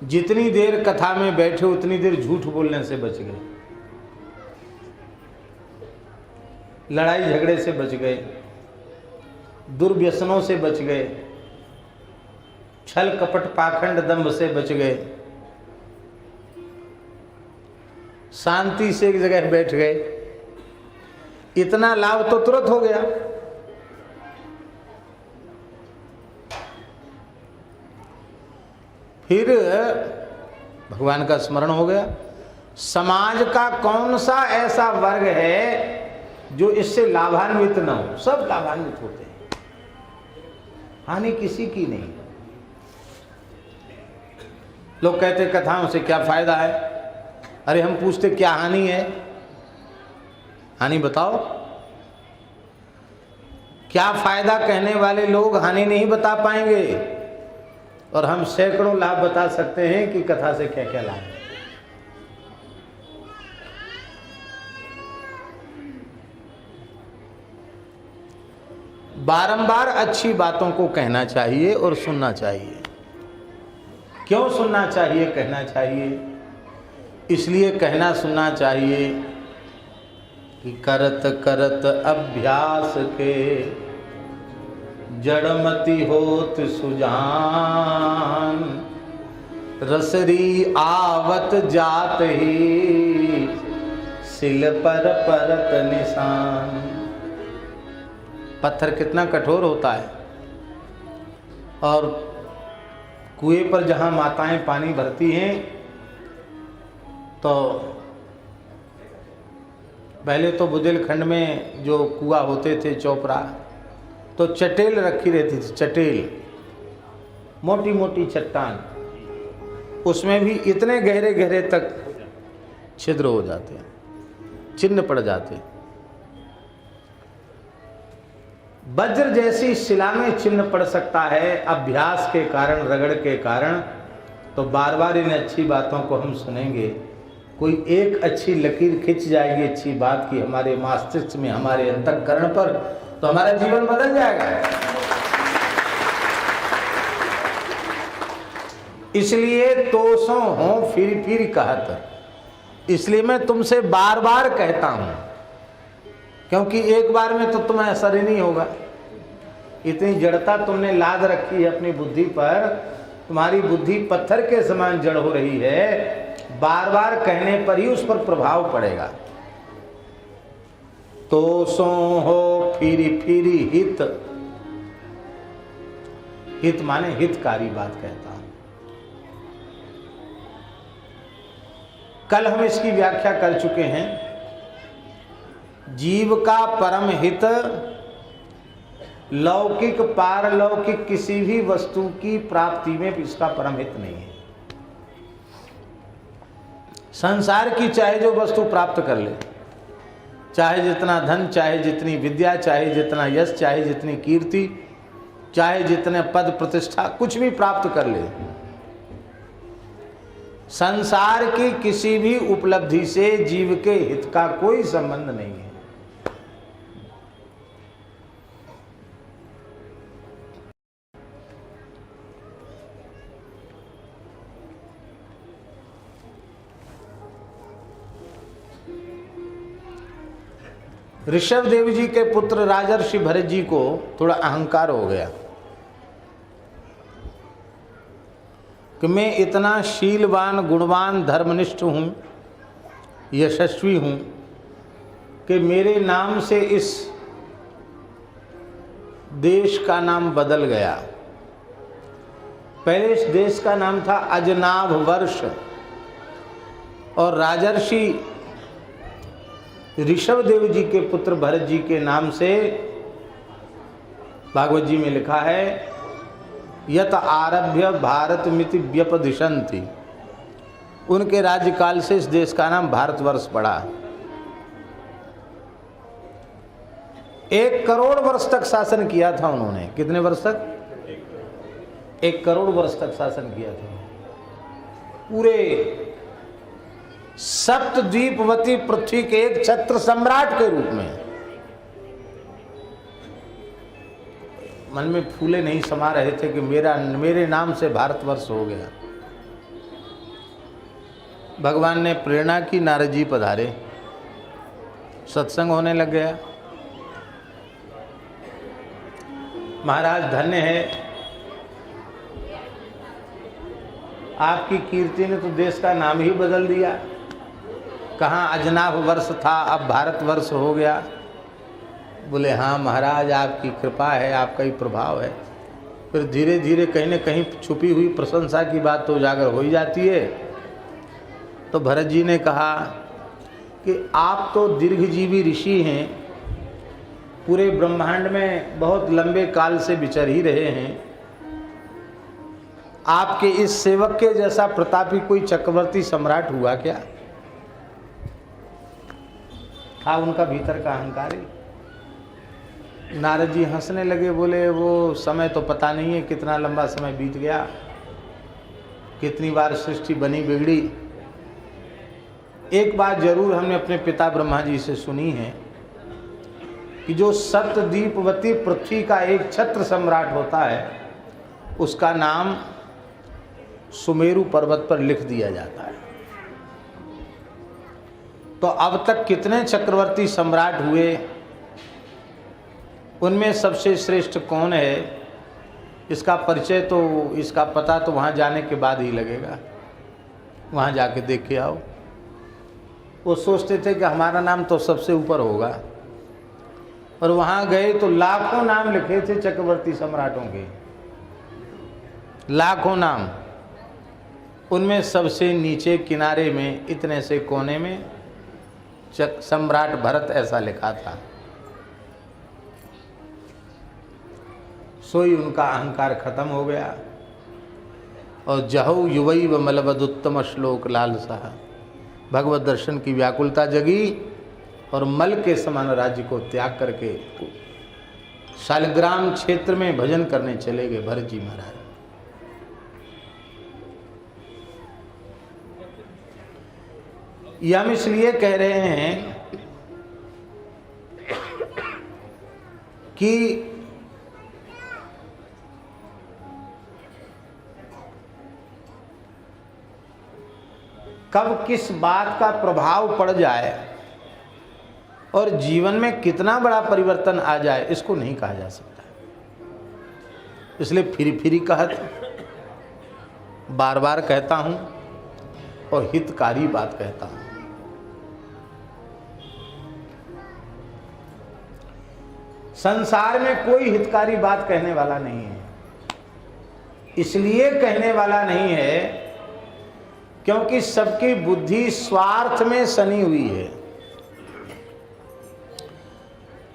जितनी देर कथा में बैठे उतनी देर झूठ बोलने से बच गए, लड़ाई झगड़े से बच गए, दुर्व्यसनों से बच गए, छल कपट पाखंड दंभ से बच गए, शांति से एक जगह बैठ गए। इतना लाभ तो तुरंत हो गया। फिर भगवान का स्मरण हो गया। समाज का कौन सा ऐसा वर्ग है जो इससे लाभान्वित न हो? सब लाभान्वित होते हैं, हानि किसी की नहीं। लोग कहते कथाओं से क्या फायदा है? अरे हम पूछते क्या हानि है? हानि बताओ। क्या फायदा कहने वाले लोग हानि नहीं बता पाएंगे, और हम सैकड़ों लाभ बता सकते हैं कि कथा से क्या क्या लाभ है। बारंबार अच्छी बातों को कहना चाहिए और सुनना चाहिए। क्यों सुनना चाहिए, कहना चाहिए? इसलिए कहना सुनना चाहिए कि करत करत अभ्यास के जड़मति होत सुजान, रसरी आवत जात ही सिल पर परत निशान। पत्थर कितना कठोर होता है, और कुएं पर जहाँ माताएं पानी भरती हैं तो पहले तो बुंदेलखंड में जो कुआं होते थे, चौपरा, तो चटेल रखी रहती थी, चटेल, मोटी मोटी चट्टान, उसमें भी इतने गहरे गहरे तक छिद्र हो जाते हैं, चिन्ह पड़ जाते हैं। वज्र जैसी शिला में चिन्ह पड़ सकता है अभ्यास के कारण, रगड़ के कारण। तो बार बार इन अच्छी बातों को हम सुनेंगे, कोई एक अच्छी लकीर खिंच जाएगी अच्छी बात की हमारे मस्तिष्क में, हमारे अंतःकरण पर, तो हमारा जीवन बदल जाएगा। इसलिए तोसों हो फिर फिर कहत। इसलिए मैं तुमसे बार बार कहता हूं, क्योंकि एक बार में तो तुम्हें असर ही नहीं होगा। इतनी जड़ता तुमने लाद रखी है अपनी बुद्धि पर, तुम्हारी बुद्धि पत्थर के समान जड़ हो रही है। बार बार कहने पर ही उस पर प्रभाव पड़ेगा। तो सो हो फिरी फिरी हित, हित माने हितकारी बात कहता हूं। कल हम इसकी व्याख्या कर चुके हैं। जीव का परम हित लौकिक पारलौकिक किसी भी वस्तु की प्राप्ति में इसका परम हित नहीं है। संसार की चाहे जो वस्तु प्राप्त कर ले, चाहे जितना धन, चाहे जितनी विद्या, चाहे जितना यश, चाहे जितनी कीर्ति, चाहे जितने पद प्रतिष्ठा, कुछ भी प्राप्त कर ले, संसार की किसी भी उपलब्धि से जीव के हित का कोई संबंध नहीं है। ऋषभ देव जी के पुत्र राजर्षि भरत जी को थोड़ा अहंकार हो गया कि मैं इतना शीलवान, गुणवान, धर्मनिष्ठ हूँ, यशस्वी हूँ कि मेरे नाम से इस देश का नाम बदल गया। पहले इस देश का नाम था अजनाभ वर्ष और राजर्षि ऋषभ देव जी के पुत्र भरत जी के नाम से भागवत जी में लिखा है यत आरभ्य भारत मिति व्यपदिशन्ति। उनके राज्यकाल से इस देश का नाम भारतवर्ष पड़ा। 1 करोड़ वर्ष तक शासन किया था उन्होंने। कितने वर्ष तक? 1 करोड़ वर्ष तक शासन किया था। पूरे सप्तद्वीपवती पृथ्वी के एक छत्र सम्राट के रूप में। मन में फूले नहीं समा रहे थे कि मेरे नाम से भारतवर्ष हो गया। भगवान ने प्रेरणा की, नारद जी पधारे, सत्संग होने लग गया। महाराज धन्य है, आपकी कीर्ति ने तो देश का नाम ही बदल दिया। कहाँ अजनाभ वर्ष था, अब भारतवर्ष हो गया। बोले हाँ महाराज, आपकी कृपा है, आपका ही प्रभाव है। फिर धीरे धीरे कहीं न कहीं छुपी हुई प्रशंसा की बात तो उजागर हो ही जाती है। तो भरत जी ने कहा कि आप तो दीर्घजीवी ऋषि हैं, पूरे ब्रह्मांड में बहुत लंबे काल से विचर ही रहे हैं। आपके इस सेवक के जैसा प्रतापी कोई चक्रवर्ती सम्राट हुआ क्या? था उनका भीतर का अहंकार ही। नारद जी हंसने लगे, बोले वो समय तो पता नहीं है, कितना लंबा समय बीत गया, कितनी बार सृष्टि बनी बिगड़ी। एक बात जरूर हमने अपने पिता ब्रह्मा जी से सुनी है कि जो सप्तद्वीपवती पृथ्वी का एक छत्र सम्राट होता है, उसका नाम सुमेरु पर्वत पर लिख दिया जाता है। तो अब तक कितने चक्रवर्ती सम्राट हुए, उनमें सबसे श्रेष्ठ कौन है, इसका परिचय तो, इसका पता तो वहाँ जाने के बाद ही लगेगा। वहाँ जाके देख के आओ। वो सोचते थे कि हमारा नाम तो सबसे ऊपर होगा, और वहाँ गए तो लाखों नाम लिखे थे चक्रवर्ती सम्राटों के, लाखों नाम। उनमें सबसे नीचे किनारे में इतने से कोने में सम्राट भरत ऐसा लिखा था। सोई उनका अहंकार खत्म हो गया। और जहु युवैव मलवदुत्तम श्लोक लालसा, भगवत दर्शन की व्याकुलता जगी और मल के समान राज्य को त्याग करके शालिग्राम क्षेत्र में भजन करने चले गए भरत जी महाराज। यह हम इसलिए कह रहे हैं कि कब किस बात का प्रभाव पड़ जाए और जीवन में कितना बड़ा परिवर्तन आ जाए, इसको नहीं कहा जा सकता। इसलिए फिरी कहत बार बार कहता हूं और हितकारी बात कहता हूं। संसार में कोई हितकारी बात कहने वाला नहीं है। इसलिए कहने वाला नहीं है क्योंकि सबकी बुद्धि स्वार्थ में सनी हुई है।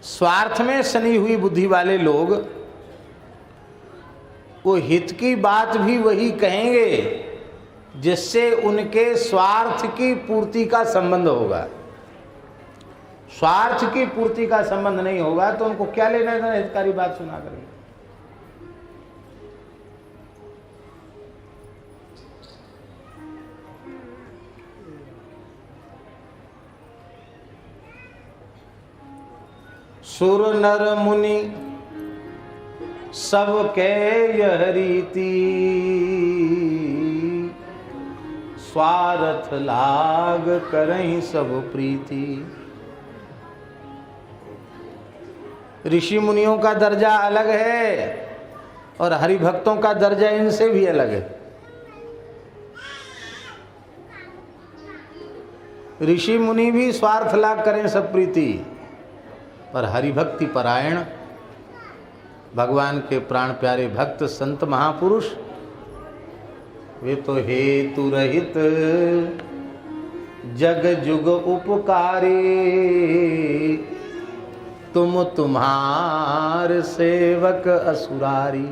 स्वार्थ में सनी हुई बुद्धि वाले लोग वो हित की बात भी वही कहेंगे जिससे उनके स्वार्थ की पूर्ति का संबंध होगा। स्वार्थ की पूर्ति का संबंध नहीं होगा तो उनको क्या लेना है हितकारी बात सुना करेंगे। सुर नर मुनि सब के यह रीति, स्वार्थ लाग करहीं सब प्रीति। ऋषि मुनियों का दर्जा अलग है और हरिभक्तों का दर्जा इनसे भी अलग है। ऋषि मुनि भी स्वार्थ लाभ करें सब प्रीति, पर हरिभक्ति परायण भगवान के प्राण प्यारे भक्त संत महापुरुष वे तो हेतु रहित जग जुग उपकारी, तुम तुम्हार सेवक असुरारी।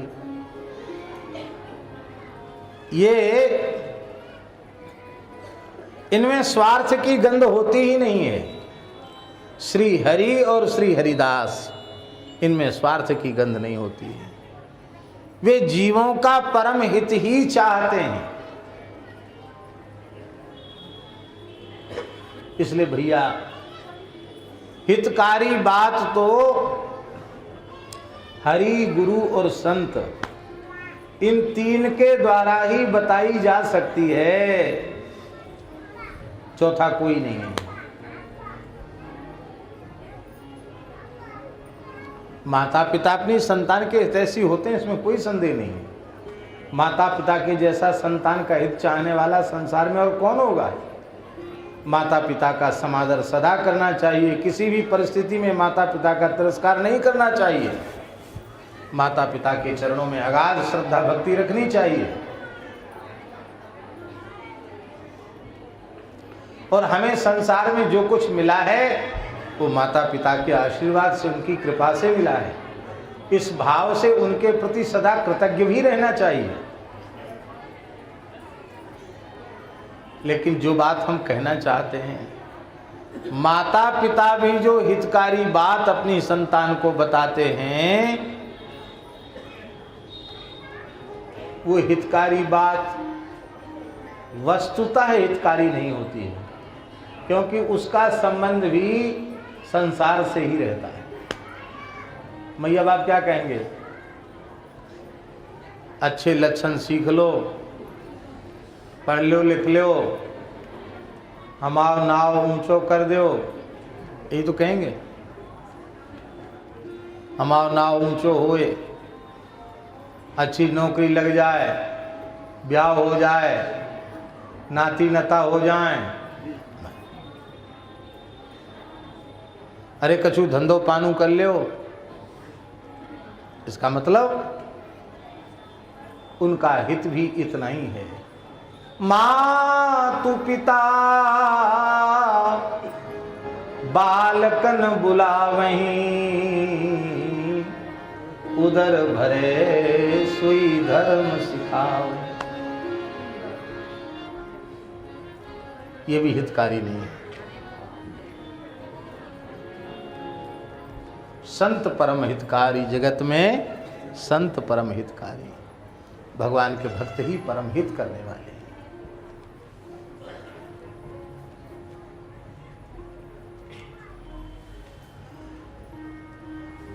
ये इनमें स्वार्थ की गंध होती ही नहीं है। श्री हरि और श्री हरिदास इनमें स्वार्थ की गंध नहीं होती है। वे जीवों का परम हित ही चाहते हैं। इसलिए भैया हितकारी बात तो हरि, गुरु और संत इन तीन के द्वारा ही बताई जा सकती है, चौथा कोई नहीं है। माता पिता अपनी संतान के हितैषी होते हैं, इसमें कोई संदेह नहीं है। माता पिता के जैसा संतान का हित चाहने वाला संसार में और कौन होगा। माता पिता का समादर सदा करना चाहिए, किसी भी परिस्थिति में माता पिता का तिरस्कार नहीं करना चाहिए। माता पिता के चरणों में अगाध श्रद्धा भक्ति रखनी चाहिए। और हमें संसार में जो कुछ मिला है वो माता पिता के आशीर्वाद से, उनकी कृपा से मिला है। इस भाव से उनके प्रति सदा कृतज्ञ भी रहना चाहिए। लेकिन जो बात हम कहना चाहते हैं, माता पिता भी जो हितकारी बात अपनी संतान को बताते हैं, वो हितकारी बात वस्तुतः हितकारी नहीं होती है, क्योंकि उसका संबंध भी संसार से ही रहता है। मैया बाप क्या कहेंगे, अच्छे लक्षण सीख लो, पढ़ लो, लिख लो, हमारा नाव ऊंचो कर दो, यही तो कहेंगे। हमारा नाव ऊंचो होए, अच्छी नौकरी लग जाए, ब्याह हो जाए, नाती नता हो जाए। अरे कछु धंधो पानू कर लो, इसका मतलब उनका हित भी इतना ही है। मातु पिता बालकन बुलावहीं, उदर भरे सुई धर्म सिखाओ। ये भी हितकारी नहीं है। संत परम हितकारी, जगत में संत परम हितकारी, भगवान के भक्त ही परम हित करने वाले हैं।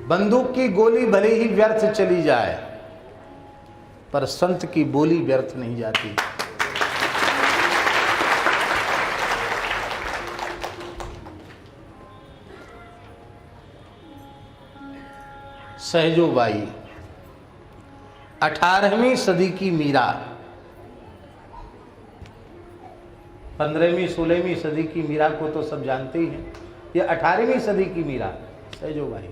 बंदूक की गोली भले ही व्यर्थ चली जाए, पर संत की बोली व्यर्थ नहीं जाती। सहजोबाई 18वीं सदी की मीरा, 15वीं 16वीं सदी की मीरा को तो सब जानते ही हैं। ये 18वीं सदी की मीरा सहजोबाई।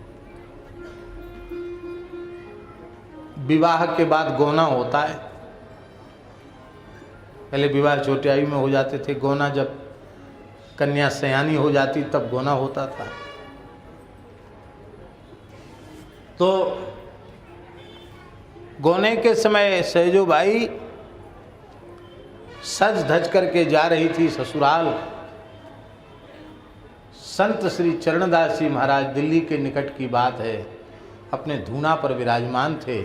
विवाह के बाद गौना होता है। पहले विवाह छोटी आयु में हो जाते थे, गौना जब कन्या सयानी हो जाती तब गौना होता था। तो गौने के समय सहजोबाई सज धज करके जा रही थी ससुराल। संत श्री चरणदास जी महाराज, दिल्ली के निकट की बात है, अपने धूना पर विराजमान थे।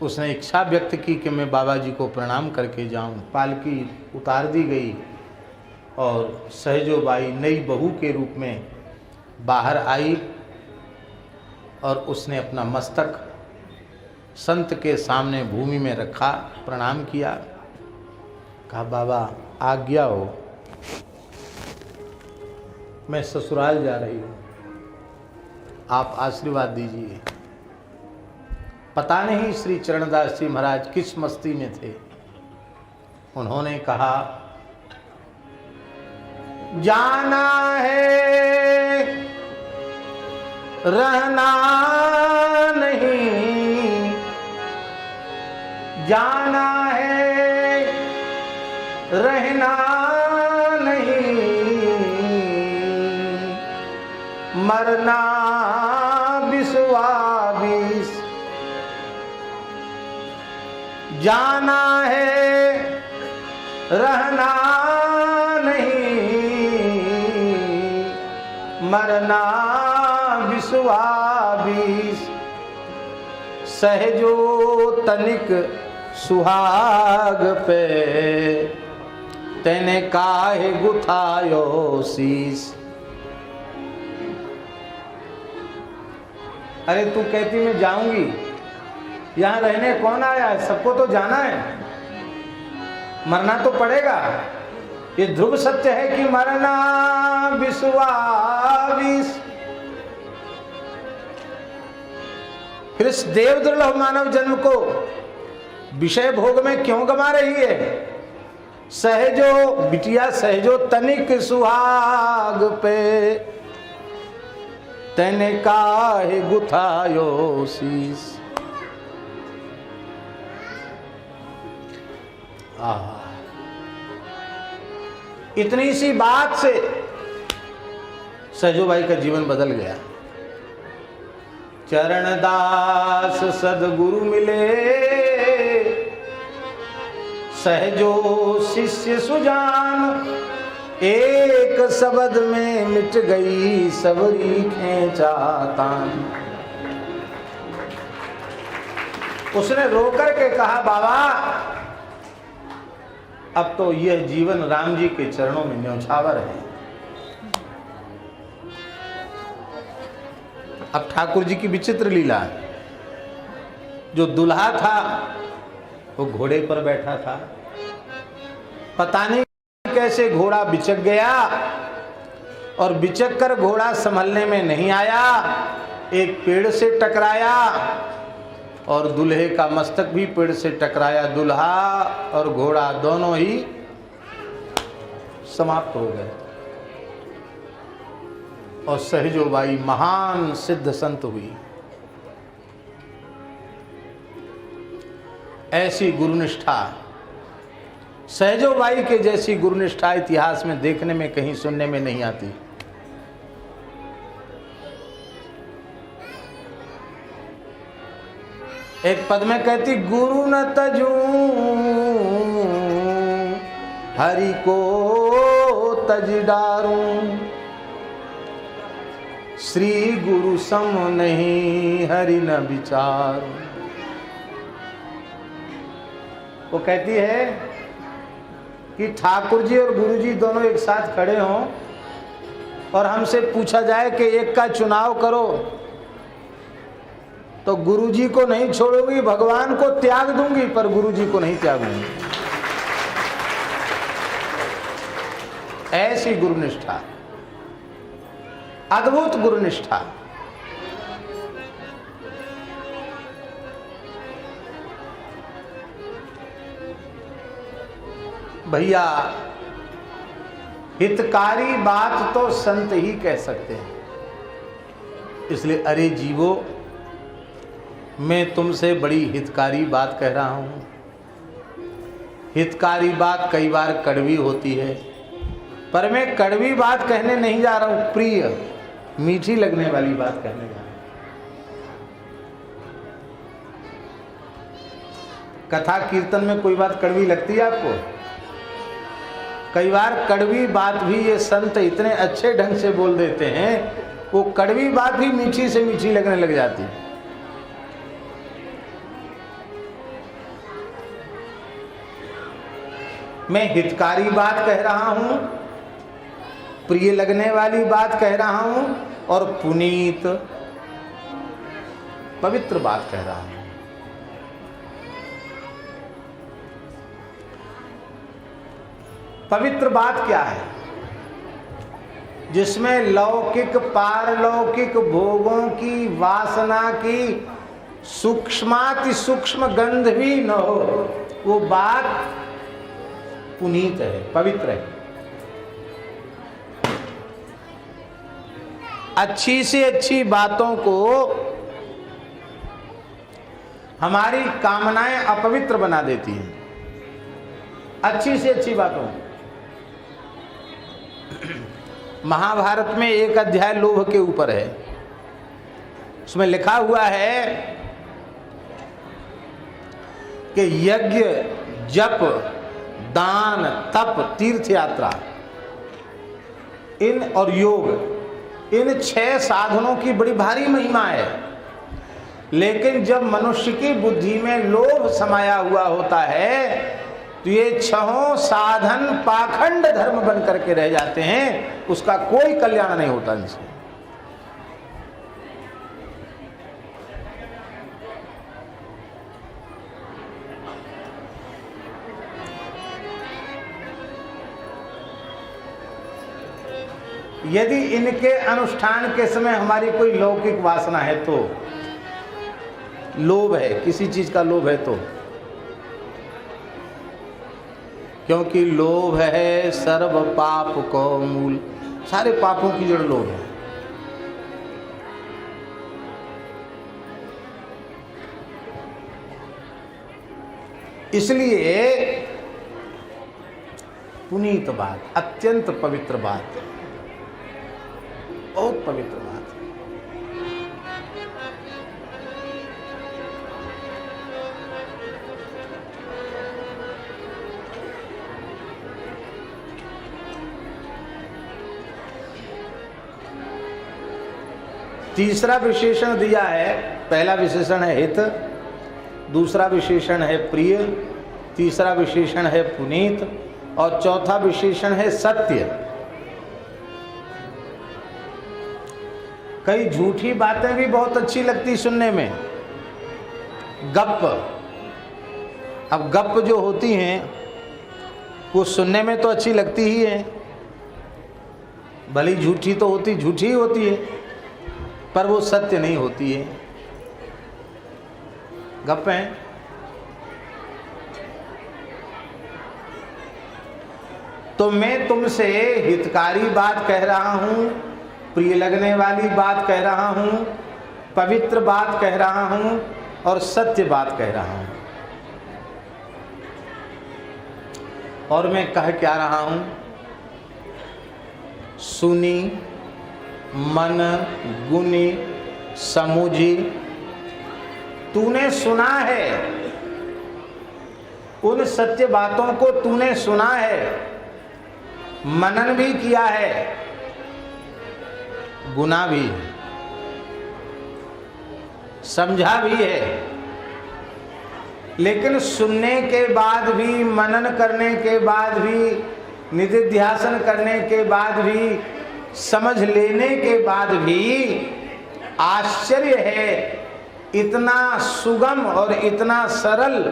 उसने इच्छा व्यक्त की कि मैं बाबा जी को प्रणाम करके जाऊं। पालकी उतार दी गई और सहजोबाई नई बहू के रूप में बाहर आई और उसने अपना मस्तक संत के सामने भूमि में रखा, प्रणाम किया, कहा बाबा आज्ञा हो, मैं ससुराल जा रही हूँ। आप आशीर्वाद दीजिए। पता नहीं श्री चरणदास जी महाराज किस मस्ती में थे। उन्होंने कहा, जाना है रहना नहीं, जाना है रहना नहीं, मरना विश्वास। जाना है रहना नहीं, मरना विश्वास। सहजो तनिक सुहाग पे, तेने काहे गुथायो शीस। अरे तू कहती मैं जाऊंगी, यहां रहने कौन आया है? सबको तो जाना है, मरना तो पड़ेगा। ये ध्रुव सत्य है कि मरना विश्वास। फिर इस देव दुर्लभ मानव जन्म को विषय भोग में क्यों गमा रही है? सहजो बिटिया, सहजो तनिक सुहाग पे, तेने काहे गुथायो शीस। इतनी सी बात से सहजो बाई का जीवन बदल गया। चरणदास सदगुरु मिले, सहजो शिष्य सुजान। एक शब्द में मिट गई सबरी खेचातान। उसने रोकर के कहा, बाबा अब तो यह जीवन राम जी के चरणों में न्यौछावर है। अब ठाकुर जी की विचित्र लीला, जो दुल्हा था वो घोड़े पर बैठा था, पता नहीं कैसे घोड़ा बिचक गया, और बिचक कर घोड़ा संभलने में नहीं आया, एक पेड़ से टकराया और दूल्हे का मस्तक भी पेड़ से टकराया। दूल्हा और घोड़ा दोनों ही समाप्त हो गए। और सहजोबाई महान सिद्ध संत हुई। ऐसी गुरुनिष्ठा, सहजोबाई के जैसी गुरुनिष्ठा इतिहास में देखने में कहीं सुनने में नहीं आती। एक पद में कहती, गुरु न तजू हरि को तज डारूं, श्री गुरु सम नहीं हरि न विचार। वो कहती है कि ठाकुर जी और गुरु जी दोनों एक साथ खड़े हों और हमसे पूछा जाए कि एक का चुनाव करो, तो गुरु जी को नहीं छोड़ूंगी, भगवान को त्याग दूंगी, पर गुरु जी को नहीं त्यागूंगी। ऐसी गुरुनिष्ठा, अद्भुत गुरुनिष्ठा। भैया हितकारी बात तो संत ही कह सकते हैं। इसलिए अरे जीवो, मैं तुमसे बड़ी हितकारी बात कह रहा हूं। हितकारी बात कई बार कड़वी होती है, पर मैं कड़वी बात कहने नहीं जा रहा हूं, प्रिय मीठी लगने वाली बात कहने जा रहा हूं। कथा कीर्तन में कोई बात कड़वी लगती है आपको? कई बार कड़वी बात भी ये संत इतने अच्छे ढंग से बोल देते हैं, वो कड़वी बात भी मीठी से मीठी लगने लग जाती है। मैं हितकारी बात कह रहा हूं, प्रिय लगने वाली बात कह रहा हूं, और पुनीत पवित्र बात कह रहा हूं। पवित्र बात क्या है? जिसमें लौकिक पारलौकिक भोगों की वासना की सूक्ष्माति सूक्ष्म गंध भी न हो, वो बात पुनीत है, पवित्र है। अच्छी से अच्छी बातों को हमारी कामनाएं अपवित्र बना देती हैं। अच्छी से अच्छी बातों, महाभारत में एक अध्याय लोभ के ऊपर है। उसमें लिखा हुआ है कि यज्ञ, जप, दान, तप, तीर्थ यात्रा, इन और योग, इन 6 साधनों की बड़ी भारी महिमा है। लेकिन जब मनुष्य की बुद्धि में लोभ समाया हुआ होता है तो ये 6 साधन पाखंड धर्म बन करके रह जाते हैं, उसका कोई कल्याण नहीं होता इनसे। यदि इनके अनुष्ठान के समय हमारी कोई लौकिक वासना है, तो लोभ है, किसी चीज का लोभ है, तो क्योंकि लोभ है सर्व पाप को मूल, सारे पापों की जड़ लोभ है। इसलिए पुनीत बात, अत्यंत पवित्र बात, बहुत पवित्र बात है। तीसरा विशेषण दिया है, पहला विशेषण है हित, दूसरा विशेषण है प्रिय, तीसरा विशेषण है पुनीत और चौथा विशेषण है सत्य। कई झूठी बातें भी बहुत अच्छी लगती सुनने में, गप। अब गप जो होती हैं वो सुनने में तो अच्छी लगती ही है, भली झूठी तो होती, झूठी ही होती है, पर वो सत्य नहीं होती है, गप हैं। तो मैं तुमसे हितकारी बात कह रहा हूं, प्रिय लगने वाली बात कह रहा हूं, पवित्र बात कह रहा हूं और सत्य बात कह रहा हूं। और मैं कह क्या रहा हूं? सुनी, मन, गुनी, समुझी। तूने सुना है, उन सत्य बातों को तूने सुना है, मनन भी किया है, गुना भी है, समझा भी है। लेकिन सुनने के बाद भी, मनन करने के बाद भी, निधिध्यासन करने के बाद भी, समझ लेने के बाद भी आश्चर्य है, इतना सुगम और इतना सरल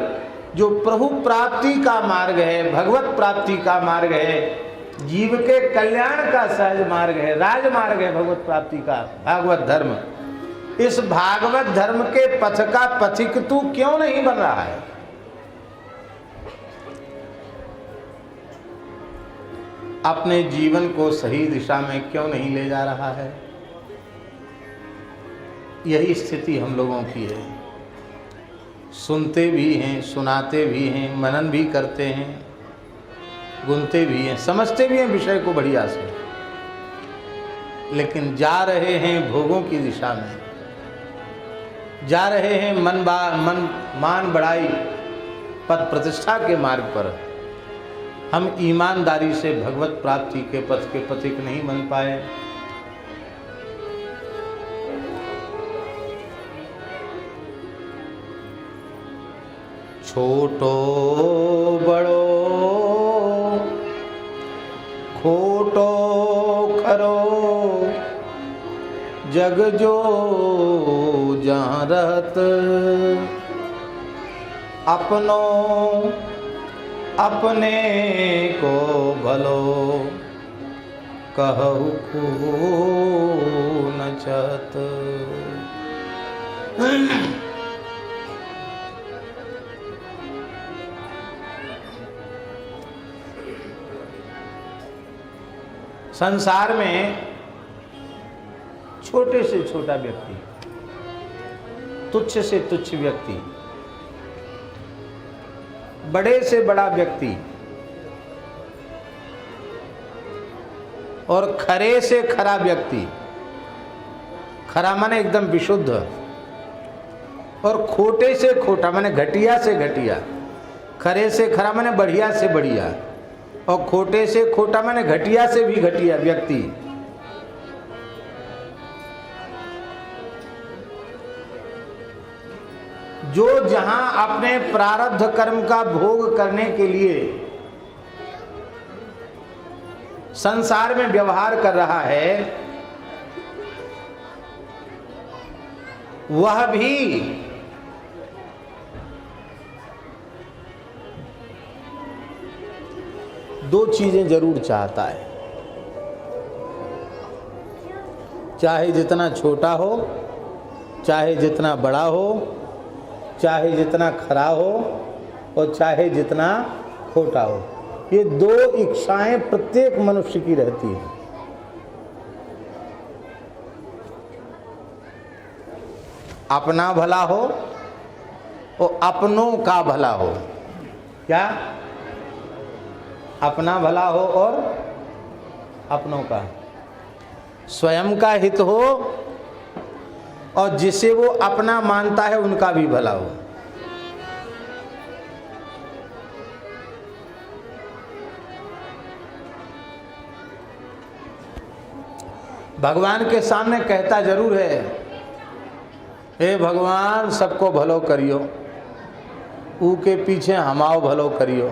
जो प्रभु प्राप्ति का मार्ग है, भगवत प्राप्ति का मार्ग है, जीव के कल्याण का सहज मार्ग है, राजमार्ग है भगवत प्राप्ति का, भागवत धर्म। इस भागवत धर्म के पथ का पथिक तू क्यों नहीं बन रहा है? अपने जीवन को सही दिशा में क्यों नहीं ले जा रहा है? यही स्थिति हम लोगों की है। सुनते भी हैं, सुनाते भी हैं, मनन भी करते हैं, गुनते भी हैं, समझते भी हैं विषय को बढ़िया से, लेकिन जा रहे हैं भोगों की दिशा में, जा रहे हैं मान बढ़ाई, पद प्रतिष्ठा के मार्ग पर। हम ईमानदारी से भगवत प्राप्ति के पथ के पथिक नहीं बन पाए। छोटो बड़ो खोटो खरो, जग जो जहाँ रहत, अपनो अपने को भलो, कहु को न चत। संसार में छोटे से छोटा व्यक्ति, तुच्छ से तुच्छ व्यक्ति, बड़े से बड़ा व्यक्ति और खरे से खरा व्यक्ति, खरा माने एकदम विशुद्ध, और खोटे से खोटा माने घटिया से घटिया, खरे से खरा माने बढ़िया से बढ़िया, और खोटे से खोटा माने घटिया से भी घटिया व्यक्ति जो जहां अपने प्रारब्ध कर्म का भोग करने के लिए संसार में व्यवहार कर रहा है, वह भी दो चीजें जरूर चाहता है, चाहे जितना छोटा हो, चाहे जितना बड़ा हो, चाहे जितना खरा हो और चाहे जितना खोटा हो। ये दो इच्छाएं प्रत्येक मनुष्य की रहती है। अपना भला हो और अपनों का भला हो। क्या? अपना भला हो और अपनों का, स्वयं का हित हो और जिसे वो अपना मानता है उनका भी भला हो। भगवान के सामने कहता जरूर है, हे भगवान सबको भलो करियो, ऊ के पीछे हमाओ भलो करियो।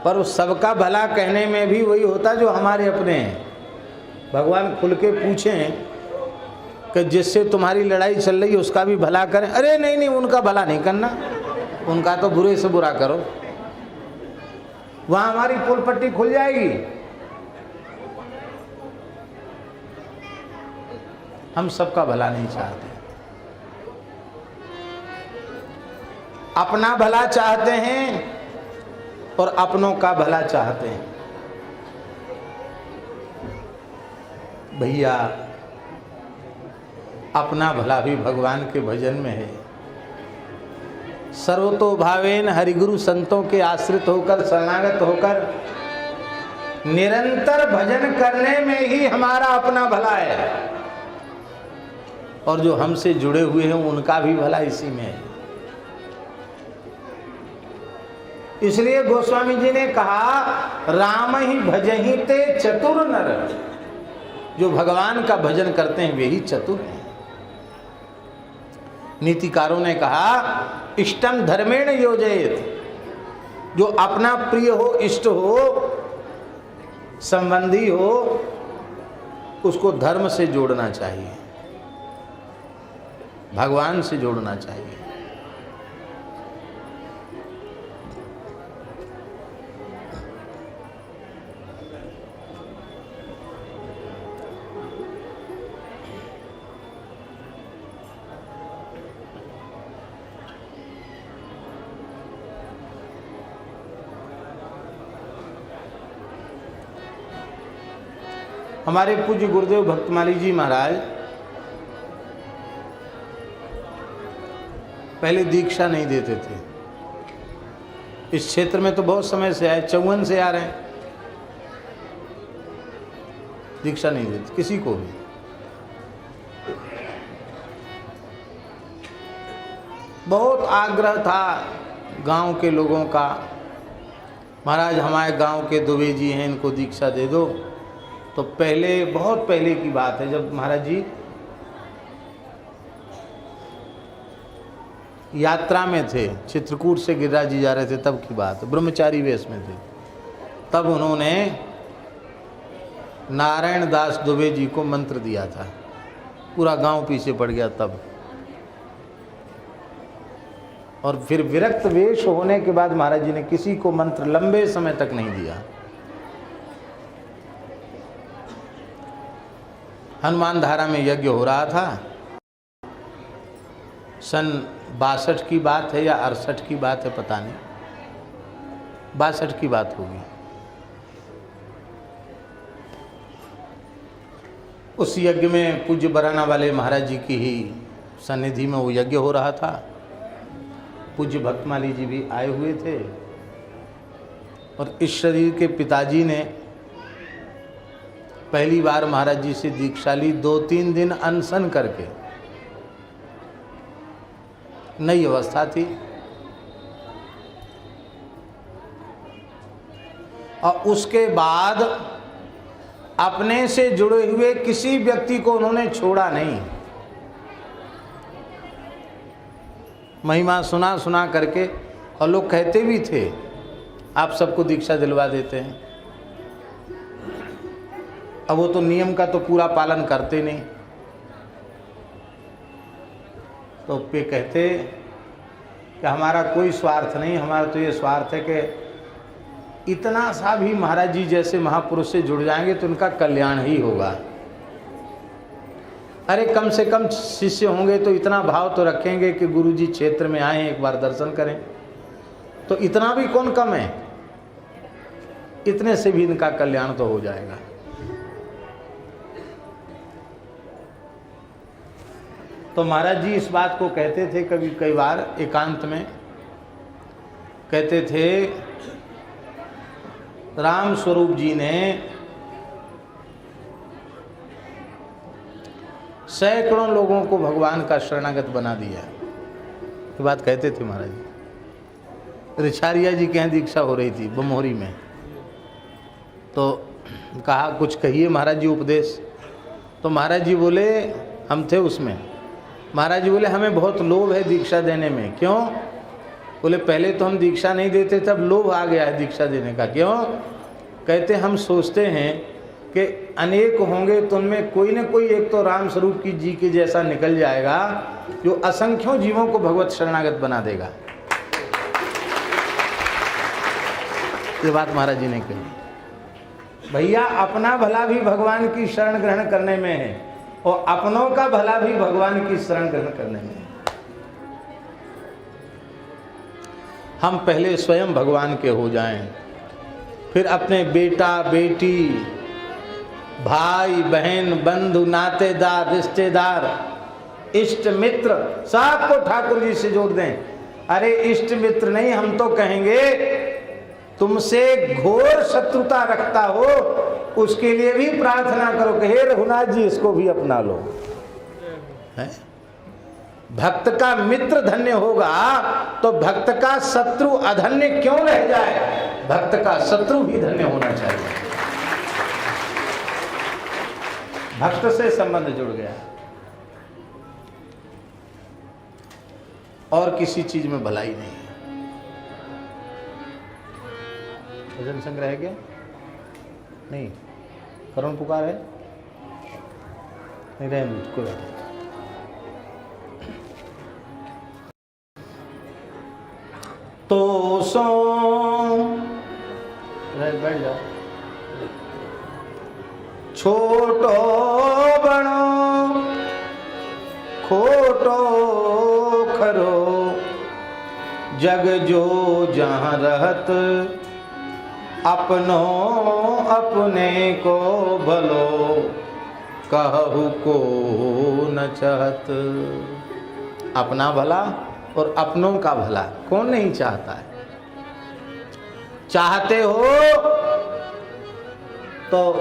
पर उस सबका भला कहने में भी वही होता जो हमारे अपने हैं। भगवान खुल के पूछें कि जिससे तुम्हारी लड़ाई चल रही है उसका भी भला करें, अरे नहीं नहीं उनका भला नहीं करना, उनका तो बुरे से बुरा करो, वहां हमारी पुल पट्टी खुल जाएगी। हम सबका भला नहीं चाहते, अपना भला चाहते हैं और अपनों का भला चाहते हैं। भैया अपना भला भी भगवान के भजन में है। सर्वतो भावेन हरिगुरु संतों के आश्रित होकर, शरणागत होकर निरंतर भजन करने में ही हमारा अपना भला है, और जो हमसे जुड़े हुए हैं उनका भी भला इसी में है। इसलिए गोस्वामी जी ने कहा, राम ही भजहि ते चतुर नर। जो भगवान का भजन करते हैं वे ही चतुर हैं। नीतिकारों ने कहा, इष्टम धर्मेण योजयेत। जो अपना प्रिय हो, इष्ट हो, संबंधी हो, उसको धर्म से जोड़ना चाहिए, भगवान से जोड़ना चाहिए। हमारे पूज्य गुरुदेव भक्तमाली जी महाराज पहले दीक्षा नहीं देते थे। इस क्षेत्र में तो बहुत समय से आए, 54 से आ रहे हैं, दीक्षा नहीं देते किसी को भी। बहुत आग्रह था गांव के लोगों का, महाराज हमारे गांव के दुबे जी हैं, इनको दीक्षा दे दो। तो पहले, बहुत पहले की बात है, जब महाराज जी यात्रा में थे, चित्रकूट से गिरिराज जी जा रहे थे, तब की बात, ब्रह्मचारी वेश में थे। तब उन्होंने नारायण दास दुबे जी को मंत्र दिया था, पूरा गांव पीछे पड़ गया तब। और फिर विरक्त वेश होने के बाद महाराज जी ने किसी को मंत्र लंबे समय तक नहीं दिया। हनुमान धारा में यज्ञ हो रहा था। सन 62 की बात है या 68 की बात है, पता नहीं, 62 की बात होगी। उस यज्ञ में पूज्य बराना वाले महाराज जी की ही सन्निधि में वो यज्ञ हो रहा था। पूज्य भक्तमाली जी भी आए हुए थे और इस शरीर के पिताजी ने पहली बार महाराज जी से दीक्षा ली, 2-3 दिन अनशन करके। नई अवस्था थी और उसके बाद अपने से जुड़े हुए किसी व्यक्ति को उन्होंने छोड़ा नहीं। महिमा सुना सुना करके, और लोग कहते भी थे आप सबको दीक्षा दिलवा देते हैं। अब वो तो नियम का तो पूरा पालन करते नहीं, तो पे कहते कि हमारा कोई स्वार्थ नहीं, हमारा तो ये स्वार्थ है कि इतना सा भी महाराज जी जैसे महापुरुष से जुड़ जाएंगे तो उनका कल्याण ही होगा। अरे कम से कम शिष्य होंगे तो इतना भाव तो रखेंगे कि गुरु जी क्षेत्र में आए, एक बार दर्शन करें, तो इतना भी कौन कम है, इतने से भी इनका कल्याण तो हो जाएगा। तो महाराज जी इस बात को कहते थे, कभी कई बार एकांत में कहते थे, राम स्वरूप जी ने सैकड़ों लोगों को भगवान का शरणागत बना दिया। ये बात कहते थे महाराज जी। रिछारिया जी के यहाँ दीक्षा हो रही थी बमोहरी में, तो कहा कुछ कहिए महाराज जी उपदेश। तो महाराज जी बोले, हम थे उसमें, महाराज जी बोले हमें बहुत लोभ है दीक्षा देने में। क्यों? बोले पहले तो हम दीक्षा नहीं देते, तब लोभ आ गया है दीक्षा देने का। क्यों? कहते हम सोचते हैं कि अनेक होंगे तो उनमें कोई न कोई एक तो राम स्वरूप की जी के जैसा निकल जाएगा जो असंख्यों जीवों को भगवत शरणागत बना देगा। ये बात महाराज जी ने कही। भैया अपना भला भी भगवान की शरण ग्रहण करने में है और अपनों का भला भी भगवान की शरण ग्रहण करने में है। हम पहले स्वयं भगवान के हो जाएं, फिर अपने बेटा बेटी भाई बहन बंधु नातेदार रिश्तेदार इष्ट मित्र सबको ठाकुर जी से जोड़ दें। अरे इष्ट मित्र नहीं, हम तो कहेंगे तुमसे घोर शत्रुता रखता हो उसके लिए भी प्रार्थना करो कि हे रघुनाथ जी इसको भी अपना लो। है? भक्त का मित्र धन्य होगा तो भक्त का शत्रु अधन्य क्यों रह जाए? भक्त का शत्रु भी धन्य होना चाहिए। भक्त से संबंध जुड़ गया और किसी चीज में भलाई नहीं है। भजन संग्रह है क्या? नहीं। करुण पुकार है? नहीं, रहने दो, कोई बात नहीं। तो सो बैठ जाओ। छोटो बनो खोटो खरो जग जो जहाँ रहत अपनो अपने को भलो कहु को न चाहत। अपना भला और अपनों का भला कौन नहीं चाहता है? चाहते हो तो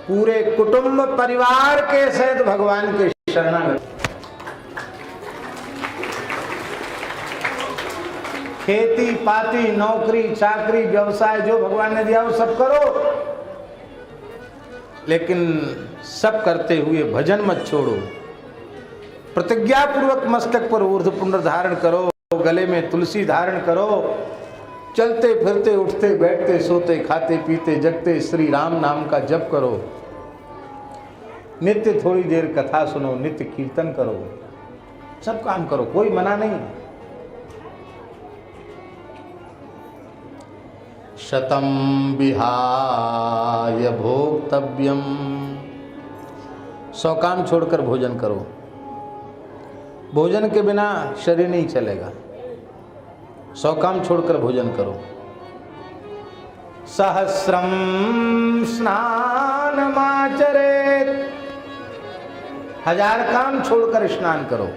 पूरे कुटुंब परिवार के सहित भगवान के शरणागत। खेती पाती नौकरी चाकरी व्यवसाय जो भगवान ने दिया वो सब करो, लेकिन सब करते हुए भजन मत छोड़ो। प्रतिज्ञा पूर्वक मस्तक पर ऊर्ध्व पुंड धारण करो, गले में तुलसी धारण करो, चलते फिरते उठते बैठते सोते खाते पीते जगते श्री राम नाम का जप करो, नित्य थोड़ी देर कथा सुनो, नित्य कीर्तन करो, सब काम करो, कोई मना नहीं। शतम विहाय भोक्तव्यम 100 काम छोड़कर भोजन करो। भोजन के बिना शरीर नहीं चलेगा। 100 काम छोड़कर भोजन करो। सहस्रम स्नानमाचरेत्, 1000 काम छोड़कर स्नान करो।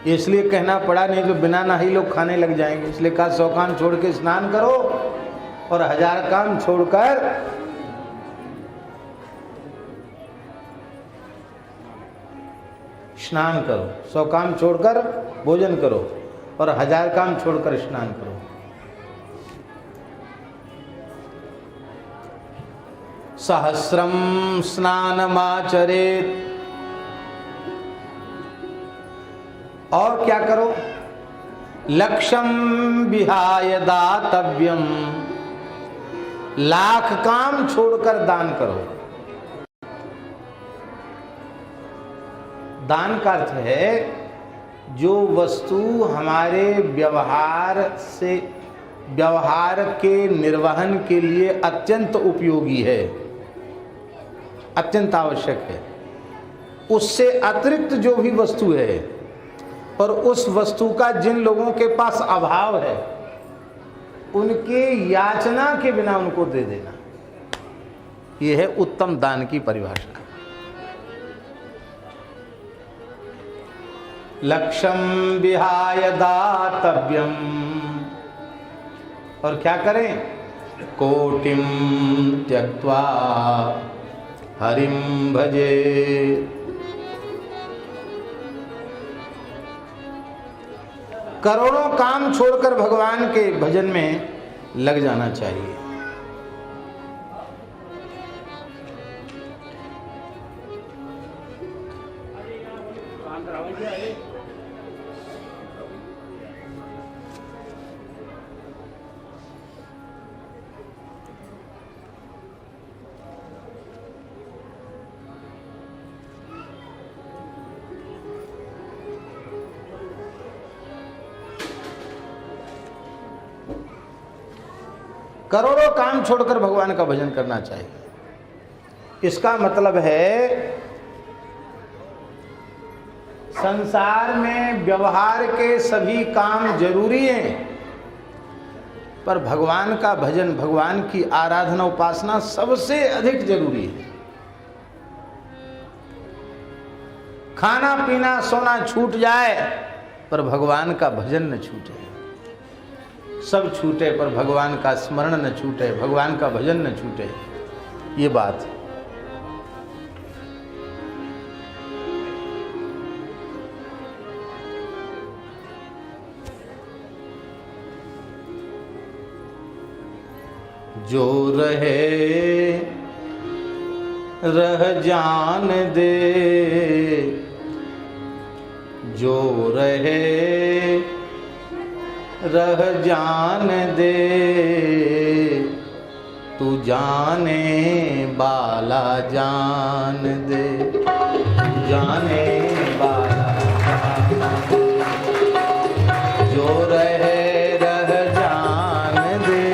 इसलिए कहना पड़ा, नहीं तो बिना नहाए लोग खाने लग जाएंगे। इसलिए कहा 100 काम छोड़ के स्नान करो और 1000 काम छोड़कर स्नान करो। 100 काम छोड़कर भोजन करो और 1000 काम छोड़कर स्नान करो। सहस्रम स्नानमाचरेत्, और क्या करो? लक्ष्यम विहाय दातव्यम, 1,00,000 काम छोड़कर दान करो। दान का अर्थ है जो वस्तु हमारे व्यवहार के निर्वहन के लिए अत्यंत उपयोगी है, अत्यंत आवश्यक है, उससे अतिरिक्त जो भी वस्तु है और उस वस्तु का जिन लोगों के पास अभाव है, उनके याचना के बिना उनको दे देना, यह है उत्तम दान की परिभाषा। लक्ष्यम विहाय दातव्यम, और क्या करें? कोटिम त्यक्त्वा हरिम भजे, करोड़ों काम छोड़कर भगवान के भजन में लग जाना चाहिए। करोड़ों काम छोड़कर भगवान का भजन करना चाहिए। इसका मतलब है संसार में व्यवहार के सभी काम जरूरी हैं, पर भगवान का भजन, भगवान की आराधना उपासना सबसे अधिक जरूरी है। खाना पीना सोना छूट जाए पर भगवान का भजन न छूटे। सब छूटे पर भगवान का स्मरण न छूटे, भगवान का भजन न छूटे, ये बात। जो रहे रह जान दे, जो रहे रह जान दे, तू जाने बाला जान दे, जाने बाला जान दे। जो रहे रह जान दे,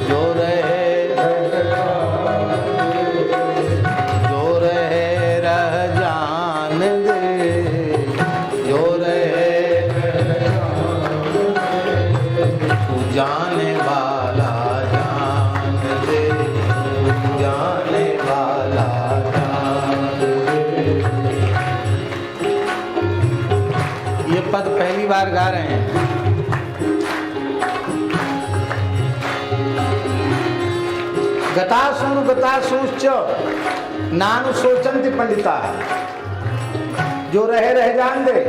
जो रहे रह जान दे, जो रहे रह जान दे, जो रहे जाने वाला जान दे, जाने वाला जान दे। ये पद पहली बार गा रहे हैं। गतासूश्च नानु शोचन्ति पंडिता, जो रहे जान दे।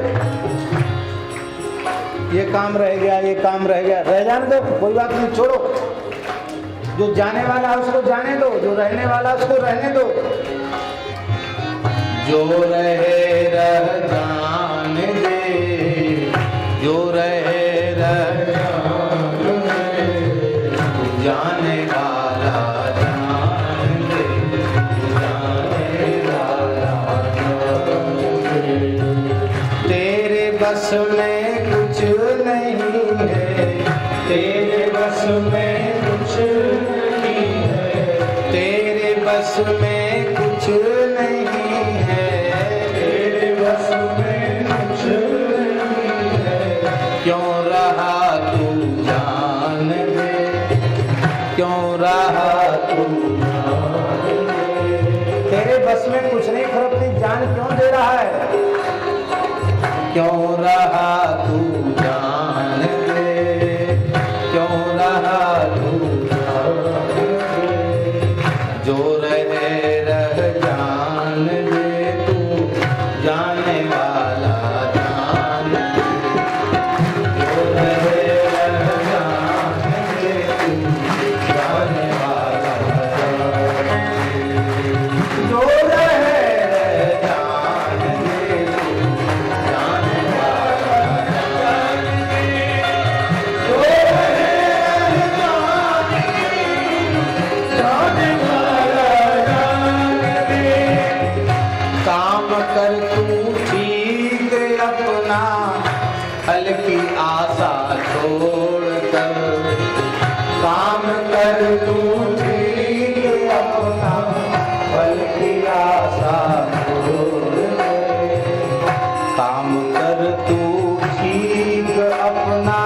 ये काम रह गया, ये काम रह गया, रह जाने दो, कोई बात नहीं, छोड़ो। जो जाने वाला है उसको जाने दो, जो रहने वाला है उसको रहने दो। जो रहे रह जान दे, जो रहे रह जान दे, जाने वाला जान दे, जाने वाला जान दे। तेरे बस में कुछ नहीं है, तेरे बस में कुछ नहीं है, बस में कुछ नहीं है, तेरे बस में कुछ नहीं है। क्यों रहा तू जान दे, क्यों रहा तू जान दे। तेरे बस में कुछ नहीं, फिर अपनी जान क्यों दे रहा है? क्यों रहा तू जान दे, क्यों रहा तू जान दे। जो रहे रह जान दे, तू जाने वाला जान दे। जो रहे रह जान दे, तू जाने वाला जान दे। जो रहे रह जान दे, तू जाने वाला जान दे। जो रहे रह जान दे, जाने वाला जान दे। काम कर तू ठीक अपना, फल की आशा छोड़ कर। काम कर तू ठीक अपना, फल की आशा छोड़ कर। काम कर तू ठीक अपना,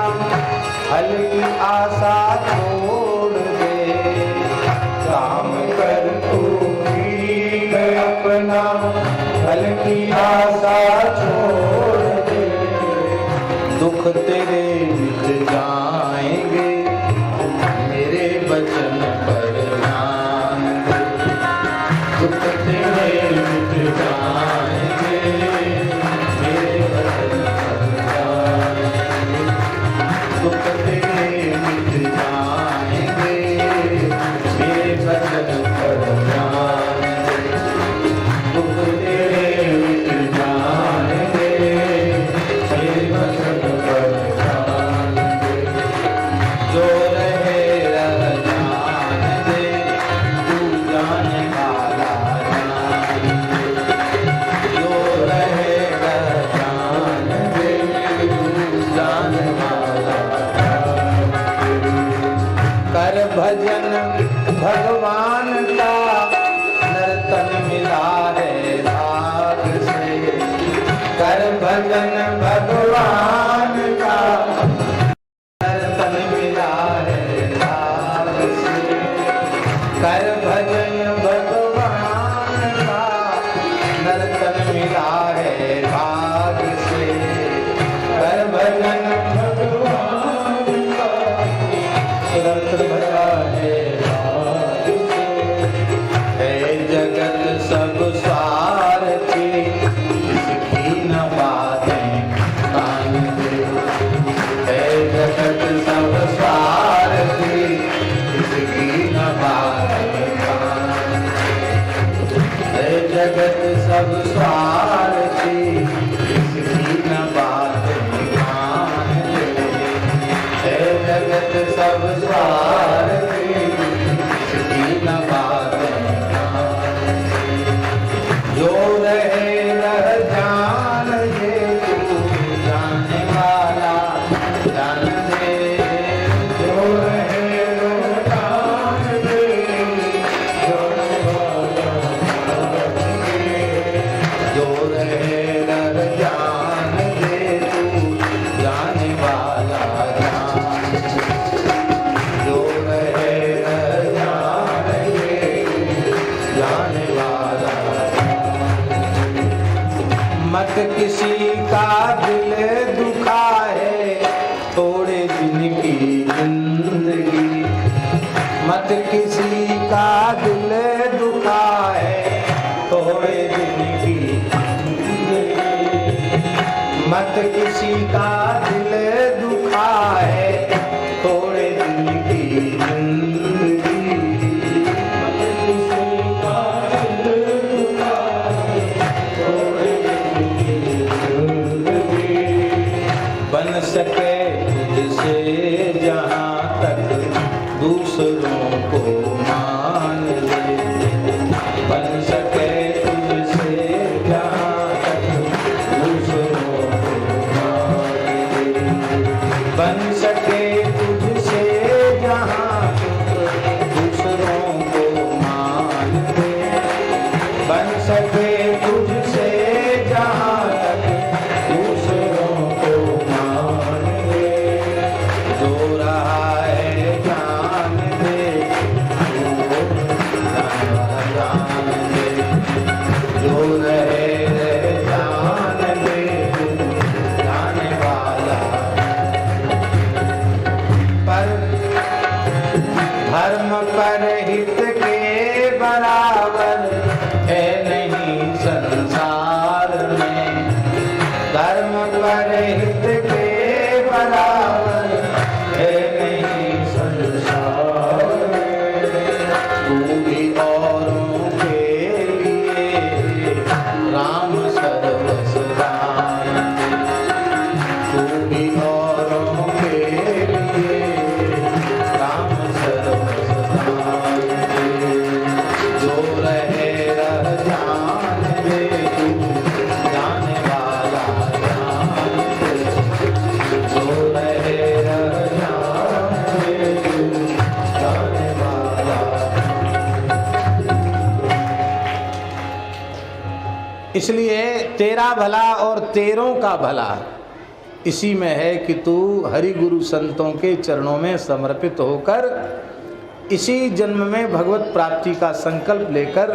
फल की आशा छोड़ दे। काम कर तू ठीक अपना, फल की आशा छोड़ दे। दुख तेरे मिट जाएंगे, मेरे वचन पर ध्यान दे। दुख तेरे मिट जाएंगे, मेरे वचन पर ध्यान दे। दुख तेरे मिट जाएंगे, मेरे वचन पर ध्यान दे। दुख तेरे मिट जाएंगे, मेरे वचन पर ध्यान दे। जो रहे रह जान दे, तू जाने वाला जान दे। जो रहे रह जान दे, तू जाने वाला जान दे। कर भजन भगवान का, नर्तन मिला है भाग से। कर भजन भगवान का, नर्तन मिला है भाग से। कर भजन भगवान का, नर्तन मिला है भाग से। कर भजन भगवान का, नर्तन मिला है भाग से। है जगत सब स्वार्थी, इसकी न बातें कान दे। है जगत सब स्वार्थी, इसकी न बातें कान दे। है जगत सब स्वार्थी, इसकी न बातें कान दे। है जगत सब स्वार्थी, इसकी न बातें कान दे। जो रहे रह जान दे, तू जाने वाला जान दे। जो रहे रह जान दे, जाने वाला जान दे। जो रहे रह जान दे, तू जाने वाला जान दे। जो रहे रह जान दे, जाने वाला। मत किसी का दिल दुखाए, थोड़े दिन की जिंदगी। मत किसी का दिल दुखाए, थोड़े दिन की जिंदगी। मत किसी का दिल दुखाए, थोड़े दिन की जिंदगी। मत किसी का दिल दुखाए, थोड़े दिन की जिंदगी। बन सके तुझसे जहाँ तक दूसरों को मान ले। बन सके तुझसे जहाँ तक दूसरों को मान ले। बन सके तुझसे जहाँ तक दूसरों को मान ले। धर्म पर हित के बराबर है नहीं संसार। तू भी औरों के लिए राम सर्वस राम, तू भी औरों के लिए राम सर्वस राम। जो रहे रह जान दे तू, जाने वाला जान दे। जो रहे रह जान दे तू, जाने वाला। इसलिए तेरा भला और तेरों का भला इसी में है कि तू हरि गुरु संतों के चरणों में समर्पित होकर इसी जन्म में भगवत प्राप्ति का संकल्प लेकर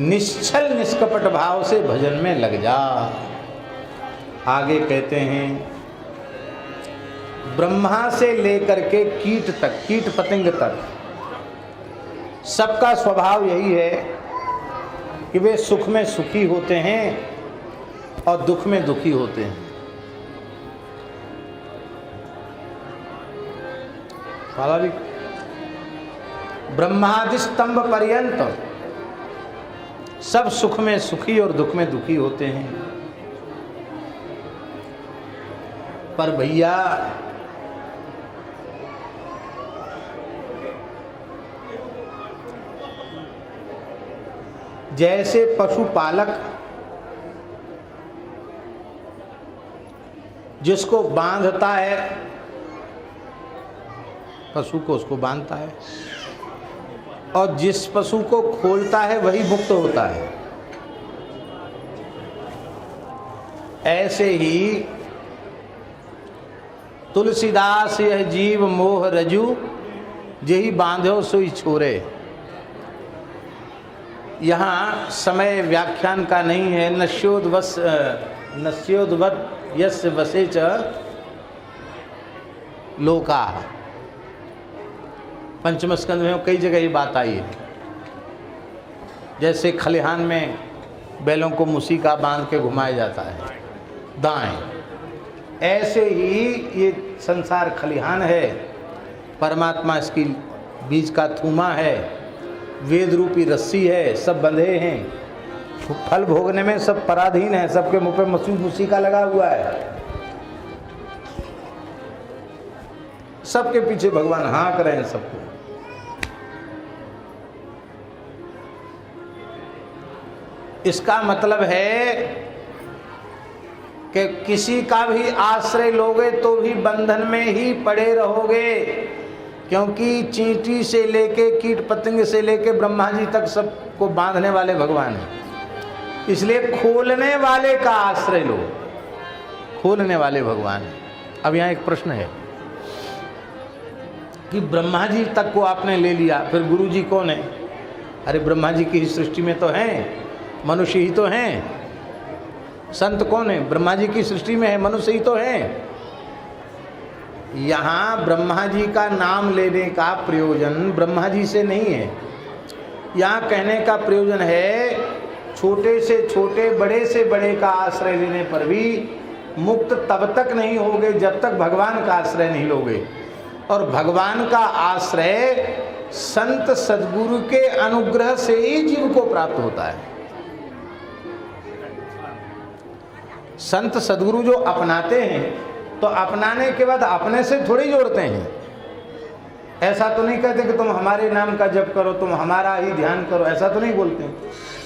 निश्चल निष्कपट भाव से भजन में लग जा। आगे कहते हैं, ब्रह्मा से लेकर के कीट तक, कीट पतंग तक, सबका स्वभाव यही है कि वे सुख में सुखी होते हैं और दुख में दुखी होते हैं। स्वाभाविक। ब्रह्मादि स्तंभ पर्यंत सब सुख में सुखी और दुख में दुखी होते हैं। पर भैया जैसे पशुपालक जिसको बांधता है, पशु को उसको बांधता है, और जिस पशु को खोलता है वही मुक्त होता है। ऐसे ही तुलसीदास यह जीव मोह रजू, जेहि बांधो सोई छोरे। यहाँ समय व्याख्यान का नहीं है। नस्योद्वत यस्य वसे च लोका, पंचम स्कंद में कई जगह ये बात आई है। जैसे खलिहान में बैलों को मूसिका बांध के घुमाया जाता है दाएं, ऐसे ही ये संसार खलिहान है, परमात्मा इसकी बीज का थूमा है, वेद रूपी रस्सी है, सब बंधे हैं। फल भोगने में सब पराधीन है, सबके मुंह पे मूसिका लगा हुआ है। सबके पीछे भगवान हाँक रहे हैं सबको। इसका मतलब है कि किसी का भी आश्रय लोगे तो भी बंधन में ही पड़े रहोगे, क्योंकि चींटी से लेके कीट पतंग से लेके ब्रह्मा जी तक सबको बांधने वाले भगवान हैं। इसलिए खोलने वाले का आश्रय लो, खोलने वाले भगवान हैं। अब यहाँ एक प्रश्न है कि ब्रह्मा जी तक को आपने ले लिया, फिर गुरु जी कौन है? अरे ब्रह्मा जी की सृष्टि में तो हैं, मनुष्य ही तो हैं। संत कौन है? ब्रह्मा जी की सृष्टि में है, मनुष्य ही तो हैं। यहाँ ब्रह्मा जी का नाम लेने का प्रयोजन ब्रह्मा जी से नहीं है। यहाँ कहने का प्रयोजन है छोटे से छोटे, बड़े से बड़े का आश्रय लेने पर भी मुक्त तब तक नहीं होगे जब तक भगवान का आश्रय नहीं लोगे। और भगवान का आश्रय संत सद्गुरु के अनुग्रह से ही जीव को प्राप्त होता है। संत सद्गुरु जो अपनाते हैं तो अपनाने के बाद अपने से थोड़ी जोड़ते हैं। ऐसा तो नहीं कहते कि तुम हमारे नाम का जप करो, तुम हमारा ही ध्यान करो, ऐसा तो नहीं बोलते हैं।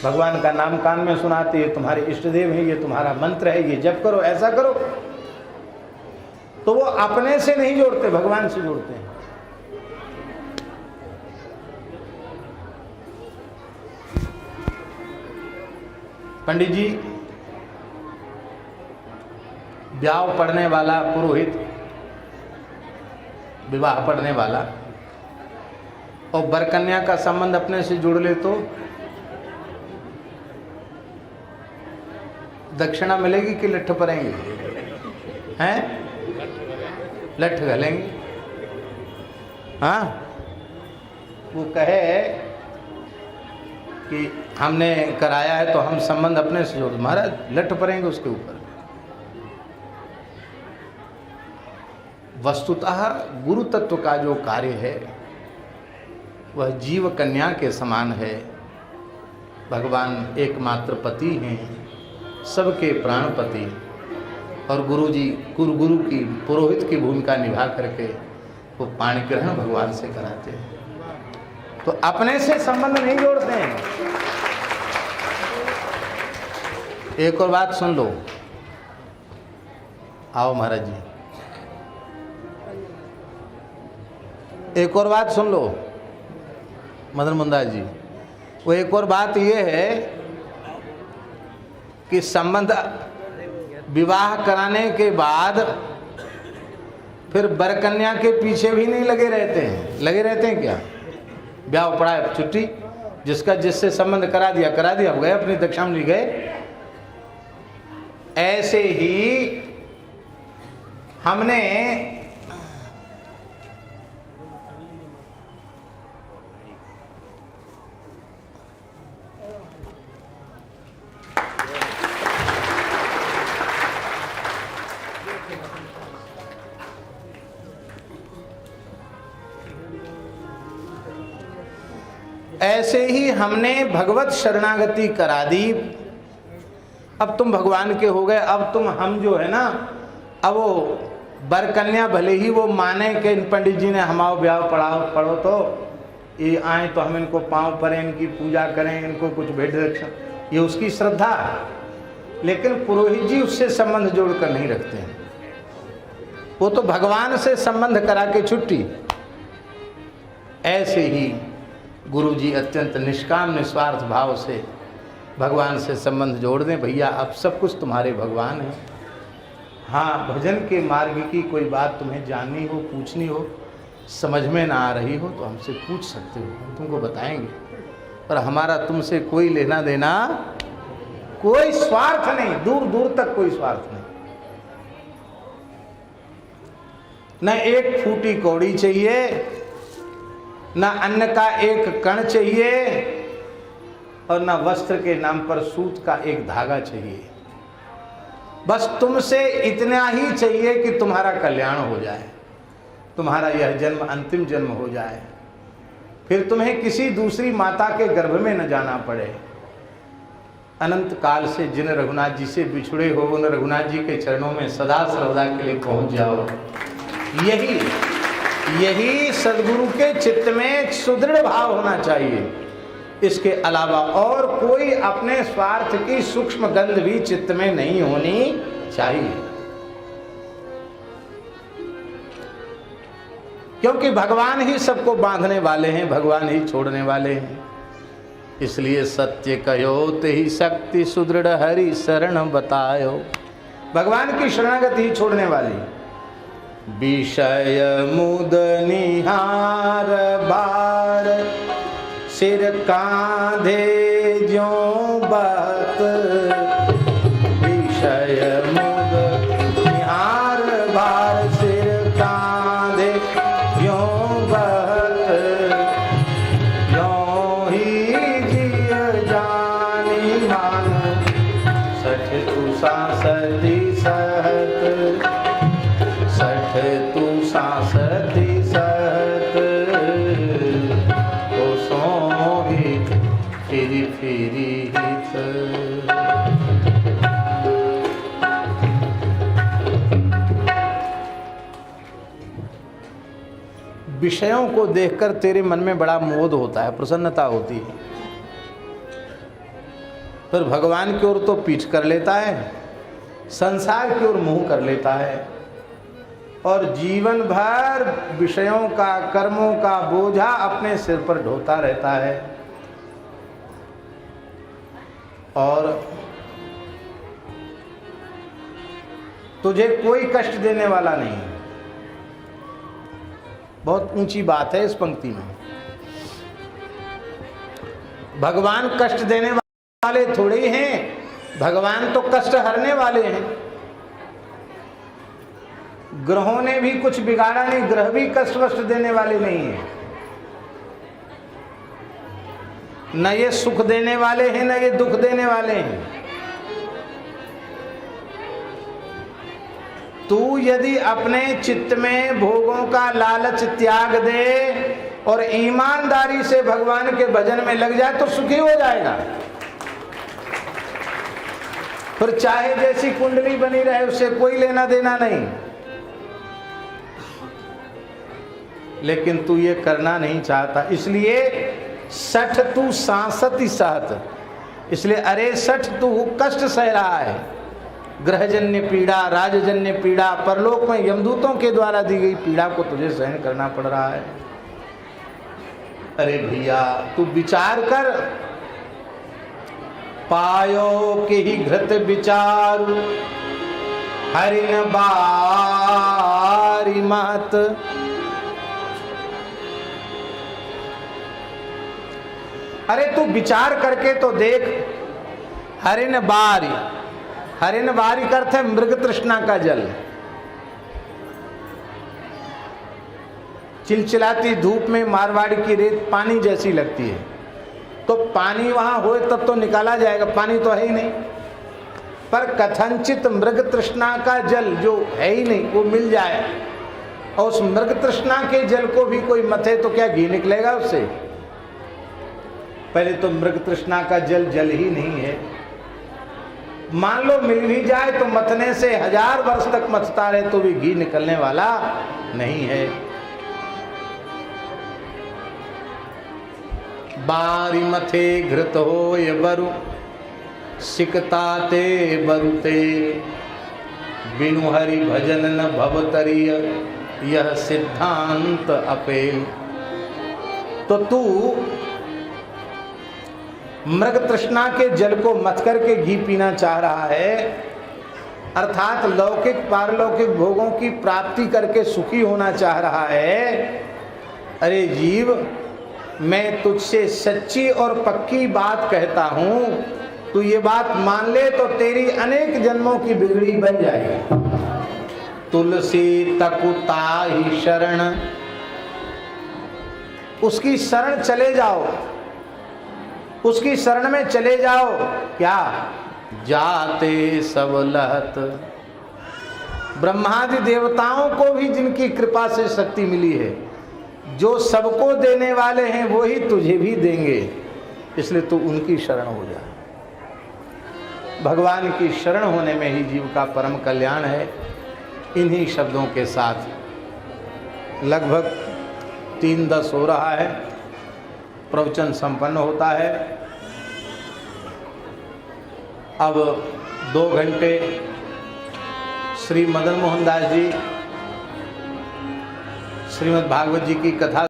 भगवान का नाम कान में सुनाते, ये तुम्हारे इष्ट देव हैं, ये तुम्हारा मंत्र है, ये जप करो, ऐसा करो। तो वो अपने से नहीं जोड़ते, भगवान से जोड़ते हैं। पंडित जी, ब्याह पढ़ने वाला पुरोहित, विवाह पढ़ने वाला, और बरकन्या का संबंध अपने से जुड़ ले तो दक्षिणा मिलेगी कि लठ पड़ेंगे? हैं? लठ घलेंगे। हाँ, वो कहे कि हमने कराया है तो हम संबंध अपने से जोड़, महाराज लठ पड़ेंगे उसके ऊपर। वस्तुतः गुरु तत्व का जो कार्य है वह जीव कन्या के समान है। भगवान एकमात्र पति हैं, सबके प्राणपति, और गुरु जी गुरु की पुरोहित की भूमिका निभा करके वो पाणी ग्रहण भगवान से कराते हैं। तो अपने से संबंध नहीं जोड़ते हैं। एक और बात सुन लो, आओ महाराज जी, एक और बात सुन लो मदन मुंदास जी। वो एक और बात ये है कि संबंध विवाह कराने के बाद फिर वर कन्या के पीछे भी नहीं लगे रहते हैं। लगे रहते हैं क्या? ब्याह पड़ा है, छुट्टी, जिसका जिससे संबंध करा दिया अब गए, अपनी दक्षिणा ले गए। ऐसे ही हमने भगवत शरणागति करा दी। अब तुम भगवान के हो गए। अब तुम हम जो है ना, अब वो वर कन्या भले ही वो माने कि इन पंडित जी ने हमारा ब्याह पढ़ो तो ये आए तो हम इनको पांव पड़े, इनकी पूजा करें, इनको कुछ भेंट दक्षिणा, ये उसकी श्रद्धा। लेकिन पुरोहित जी उससे संबंध जोड़कर नहीं रखते हैं। वो तो भगवान से संबंध करा के छुट्टी। ऐसे ही गुरु जी अत्यंत निष्काम निस्वार्थ भाव से भगवान से संबंध जोड़ दें। भैया अब सब कुछ तुम्हारे भगवान हैं। हाँ, भजन के मार्ग की कोई बात तुम्हें जाननी हो, पूछनी हो, समझ में ना आ रही हो तो हमसे पूछ सकते हो, हम तुमको बताएंगे। पर हमारा तुमसे कोई लेना देना, कोई स्वार्थ नहीं, दूर दूर तक कोई स्वार्थ नहीं। न एक फूटी कौड़ी चाहिए, न अन्न का एक कण चाहिए, और न वस्त्र के नाम पर सूत का एक धागा चाहिए। बस तुमसे इतना ही चाहिए कि तुम्हारा कल्याण हो जाए, तुम्हारा यह जन्म अंतिम जन्म हो जाए, फिर तुम्हें किसी दूसरी माता के गर्भ में न जाना पड़े। अनंत काल से जिन रघुनाथ जी से बिछुड़े हो उन रघुनाथ जी के चरणों में सदा सर्वदा के लिए पहुंच जाओ। यही सद्गुरु के चित्त में सुदृढ़ भाव होना चाहिए। इसके अलावा और कोई अपने स्वार्थ की सूक्ष्म गंध भी चित्त में नहीं होनी चाहिए। क्योंकि भगवान ही सबको बांधने वाले हैं, भगवान ही छोड़ने वाले हैं। इसलिए सत्य कहो ही शक्ति सुदृढ़ हरि शरण बतायो। भगवान की शरणागति ही छोड़ने वाली। विषय मुद निहार बार सिर कांधे ज्यों बात। विषय मुद निहार बार सिर कांधे ज्यों बात। ज्यों ही जिय जानी मान सठ तू सांसती सहत। सठ तू सांसती सहत। ओ सोही फिरी फिरी हित। विषयों को देखकर तेरे मन में बड़ा मोद होता है, प्रसन्नता होती है, पर भगवान की ओर तो पीठ कर लेता है, संसार की ओर मुंह कर लेता है, और जीवन भर विषयों का, कर्मों का बोझा अपने सिर पर ढोता रहता है। और तुझे कोई कष्ट देने वाला नहीं। बहुत ऊंची बात है इस पंक्ति में। भगवान कष्ट देने वाले थोड़े ही हैं, भगवान तो कष्ट हरने वाले हैं। ग्रहों ने भी कुछ बिगाड़ा नहीं, ग्रह भी कष्ट वष्ट देने वाले नहीं है। न ये सुख देने वाले हैं, न ये दुख देने वाले हैं। तू यदि अपने चित्त में भोगों का लालच त्याग दे और ईमानदारी से भगवान के भजन में लग जाए तो सुखी हो जाएगा। फिर चाहे जैसी कुंडली बनी रहे उससे कोई लेना देना नहीं। लेकिन तू ये करना नहीं चाहता, इसलिए सठ तू सांसति सहत, इसलिए अरे सठ तू कष्ट सह रहा है। ग्रहजन्य पीड़ा, राजजन्य पीड़ा, परलोक में यमदूतों के द्वारा दी गई पीड़ा को तुझे सहन करना पड़ रहा है। अरे भैया तू विचार कर, पायो के ही घृत विचार हरिन बारी मत। अरे तू विचार करके तो देख, हरिन बारी, हरिन बारी का अर्थ है मृग तृष्णा का जल। चिलचिलाती धूप में मारवाड़ी की रेत पानी जैसी लगती है, तो पानी वहां होए तब तो निकाला जाएगा, पानी तो है ही नहीं। पर कथनचित मृग तृष्णा का जल जो है ही नहीं वो मिल जाए, और उस मृग तृष्णा के जल को भी कोई मथे तो क्या घी निकलेगा उससे? पहले तो मृग तृष्णा का जल जल ही नहीं है। मान लो मिल भी जाए तो मथने से 1000 वर्ष तक मथता रहे तो भी घी निकलने वाला नहीं है। बारी मथे घृत हो ये बरु सिकता ते बरुते, बिनु हरि भजन न भवतरिय यह सिद्धांत अपेल। तो तू मृग तृष्णा के जल को मथ करके घी पीना चाह रहा है, अर्थात लौकिक पारलौकिक भोगों की प्राप्ति करके सुखी होना चाह रहा है। अरे जीव, मैं तुझसे सच्ची और पक्की बात कहता हूं, तू ये बात मान ले तो तेरी अनेक जन्मों की बिगड़ी बन जाएगी। तुलसी तकुता ही शरण, उसकी शरण चले जाओ, उसकी शरण में चले जाओ। क्या? जाते सब लहत। ब्रह्मादि देवताओं को भी जिनकी कृपा से शक्ति मिली है, जो सबको देने वाले हैं वो ही तुझे भी देंगे, इसलिए तू उनकी शरण हो जा। भगवान की शरण होने में ही जीव का परम कल्याण है। इन्हीं शब्दों के साथ लगभग 3:10 हो रहा है, प्रवचन संपन्न होता है। अब 2 घंटे श्री मदन मोहन दास जी श्रीमद् भागवत जी की कथा